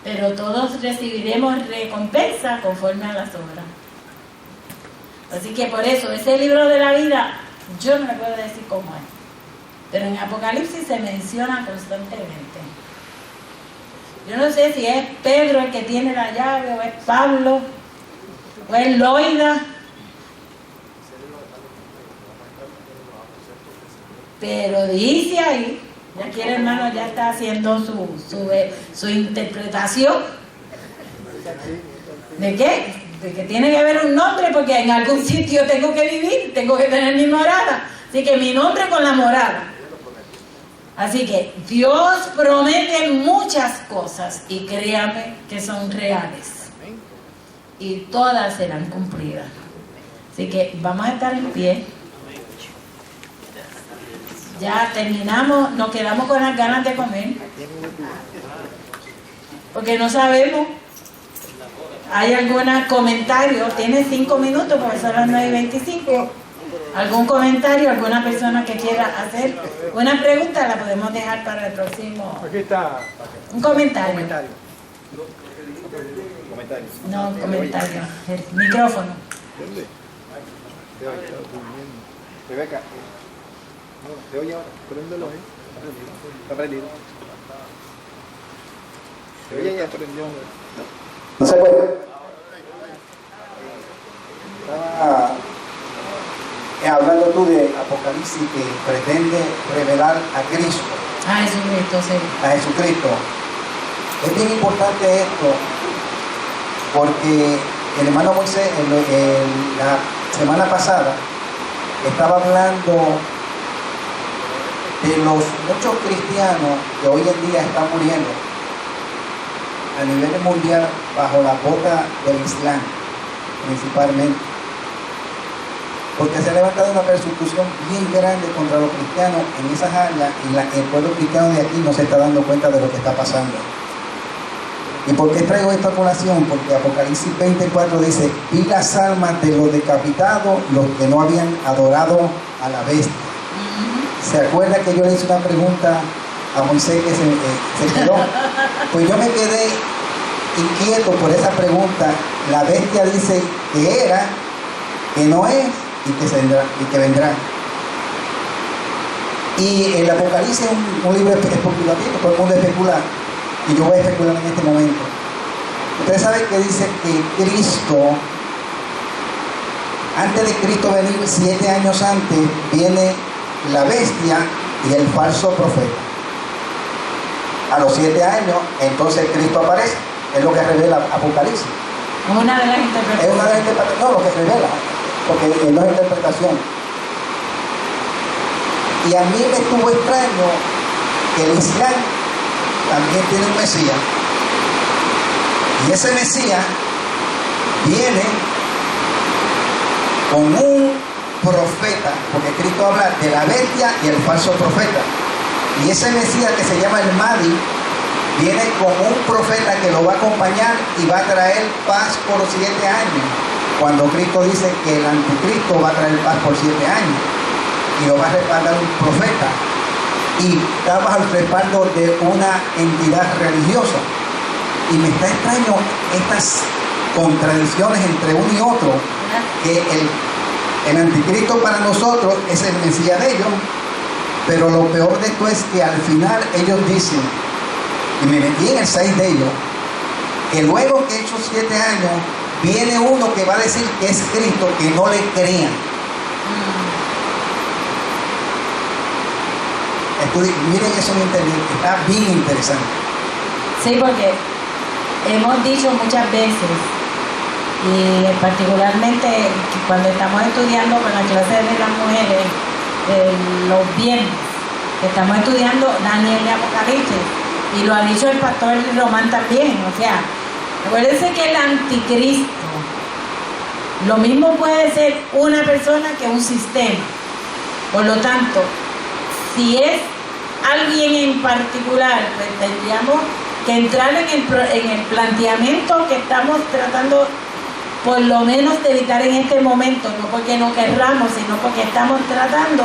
pero todos recibiremos recompensa conforme a las obras. Así que por eso, ese libro de la vida, yo no le puedo decir cómo es, pero en Apocalipsis se menciona constantemente. Yo no sé si es Pedro el que tiene la llave, o es Pablo, o es Loida, pero dice ahí, ya aquí el hermano ya está haciendo su interpretación. ¿De qué? De que tiene que haber un nombre, porque en algún sitio tengo que vivir, tengo que tener mi morada. Así que mi nombre con la morada. Así que Dios promete muchas cosas y créame que son reales. Y todas serán cumplidas. Así que vamos a estar en pie. Ya terminamos, nos quedamos con las ganas de comer. Porque no sabemos. ¿Hay algún comentario? Tiene 5 minutos porque son las 9:25. ¿Algún comentario? ¿Alguna persona que quiera hacer una pregunta? La podemos dejar para el próximo. Aquí está. Un comentario. Comentario. No, comentario. El micrófono. ¿Dónde? Rebeca. ¿Se oye ahora? Préndelo ahí. Está prendido. ¿Se oye ya? Prendió. No se puede. Estaba hablando tú de Apocalipsis que pretende revelar a Cristo, A Jesucristo, sí. a Jesucristo. Es bien importante esto porque el hermano Moisés la semana pasada estaba hablando de los muchos cristianos que hoy en día están muriendo a nivel mundial bajo la bota del Islam, principalmente. Porque se ha levantado una persecución bien grande contra los cristianos en esas áreas y el pueblo cristiano de aquí no se está dando cuenta de lo que está pasando. ¿Y por qué traigo esta colación? Porque Apocalipsis 24 dice: vi las almas de los decapitados, los que no habían adorado a la bestia. ¿Se acuerda que yo le hice una pregunta a Moisés que se quedó? Pues yo me quedé inquieto por esa pregunta. La bestia dice que era, que no es y que vendrá. Y el Apocalipsis es un libro especulativo, todo el mundo especula, y yo voy a especular en este momento. Ustedes saben que dice que Cristo, antes de Cristo venir, 7 años antes, viene la bestia y el falso profeta. A los 7 años, entonces Cristo aparece. Es lo que revela Apocalipsis. Una de las interpretaciones. Es una de las interpretaciones, no, lo que revela, porque no es interpretación. Y a mí me estuvo extraño que el Islam también tiene un Mesías. Y ese Mesías viene con un profeta, porque Cristo habla de la bestia y el falso profeta. Y ese Mesías que se llama el Mahdi viene con un profeta que lo va a acompañar y va a traer paz por 7 años. Cuando Cristo dice que el anticristo va a traer paz por 7 años y lo va a respaldar un profeta. Y está bajo el respaldo de una entidad religiosa. Y me está extraño estas contradicciones entre uno y otro, que el anticristo para nosotros es el Mesías de ellos, pero lo peor de esto es que al final ellos dicen, y me metí en el 6 de ellos, que luego que esos 7 años viene uno que va a decir que es Cristo, que no le crean. Miren eso en internet, está bien interesante. Sí, porque hemos dicho muchas veces, y particularmente cuando estamos estudiando con la clase de las mujeres, los viernes, que estamos estudiando Daniel y Apocalipsis, y lo ha dicho el pastor Román también, o sea, acuérdense que el anticristo, lo mismo puede ser una persona que un sistema. Por lo tanto, si es alguien en particular, pues tendríamos que entrar en el planteamiento que estamos tratando por lo menos de evitar en este momento, no porque no querramos, sino porque estamos tratando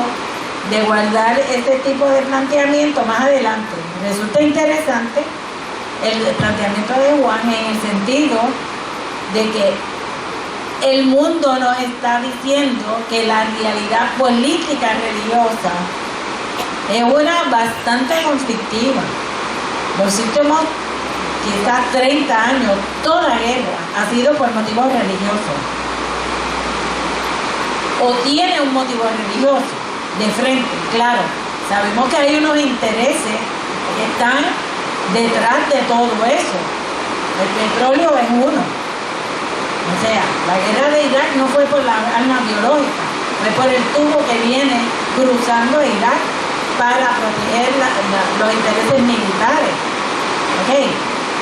de guardar este tipo de planteamiento más adelante. Resulta interesante el planteamiento de Juan en el sentido de que el mundo nos está diciendo que la realidad política religiosa es una bastante conflictiva. Los últimos quizás 30 años, toda guerra ha sido por motivos religiosos. O tiene un motivo religioso de frente, claro. Sabemos que hay unos intereses que están detrás de todo eso. El petróleo es uno. O sea, la guerra de Irak no fue por la arma biológica, fue por el tubo que viene cruzando Irak para proteger los intereses militares. ¿Okay?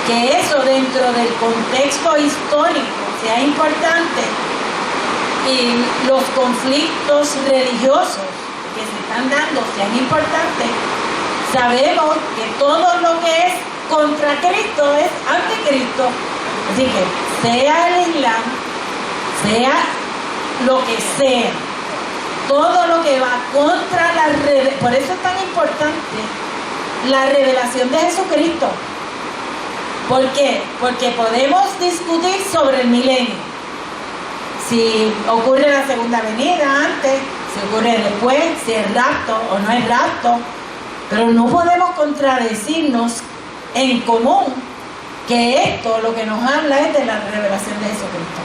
Que eso dentro del contexto histórico sea importante y los conflictos religiosos que se están dando sean importantes. Sabemos que todo lo que es contra Cristo es anticristo. Así que sea el Islam, sea lo que sea, todo lo que va contra por eso es tan importante la revelación de Jesucristo. ¿Por qué? Porque podemos discutir sobre el milenio, si ocurre la segunda venida antes, si ocurre después, si es rapto o no es rapto, pero no podemos contradecirnos en común que esto lo que nos habla es de la revelación de Jesucristo.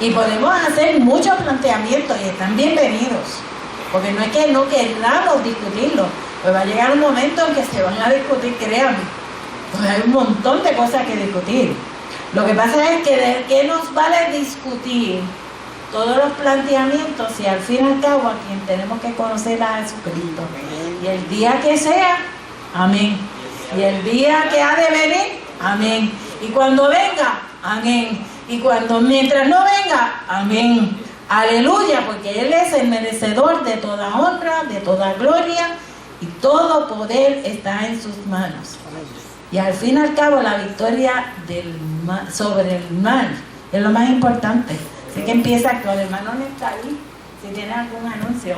Y podemos hacer muchos planteamientos y están bienvenidos, porque no es que no queramos discutirlo, pues va a llegar un momento en que se van a discutir, créanme. Pues hay un montón de cosas que discutir. Lo que pasa es que de qué nos vale discutir todos los planteamientos si al fin y al cabo a quien tenemos que conocer a Jesucristo. Y el día que sea, amén. Y el día que ha de venir, amén. Y cuando venga, amén. Y mientras no venga, amén. Aleluya, porque Él es el merecedor de toda honra, de toda gloria, y todo poder está en sus manos. Y al fin y al cabo la victoria sobre el mal es lo más importante. Así que empieza a actuar. El hermano Neftalí, si tiene algún anuncio.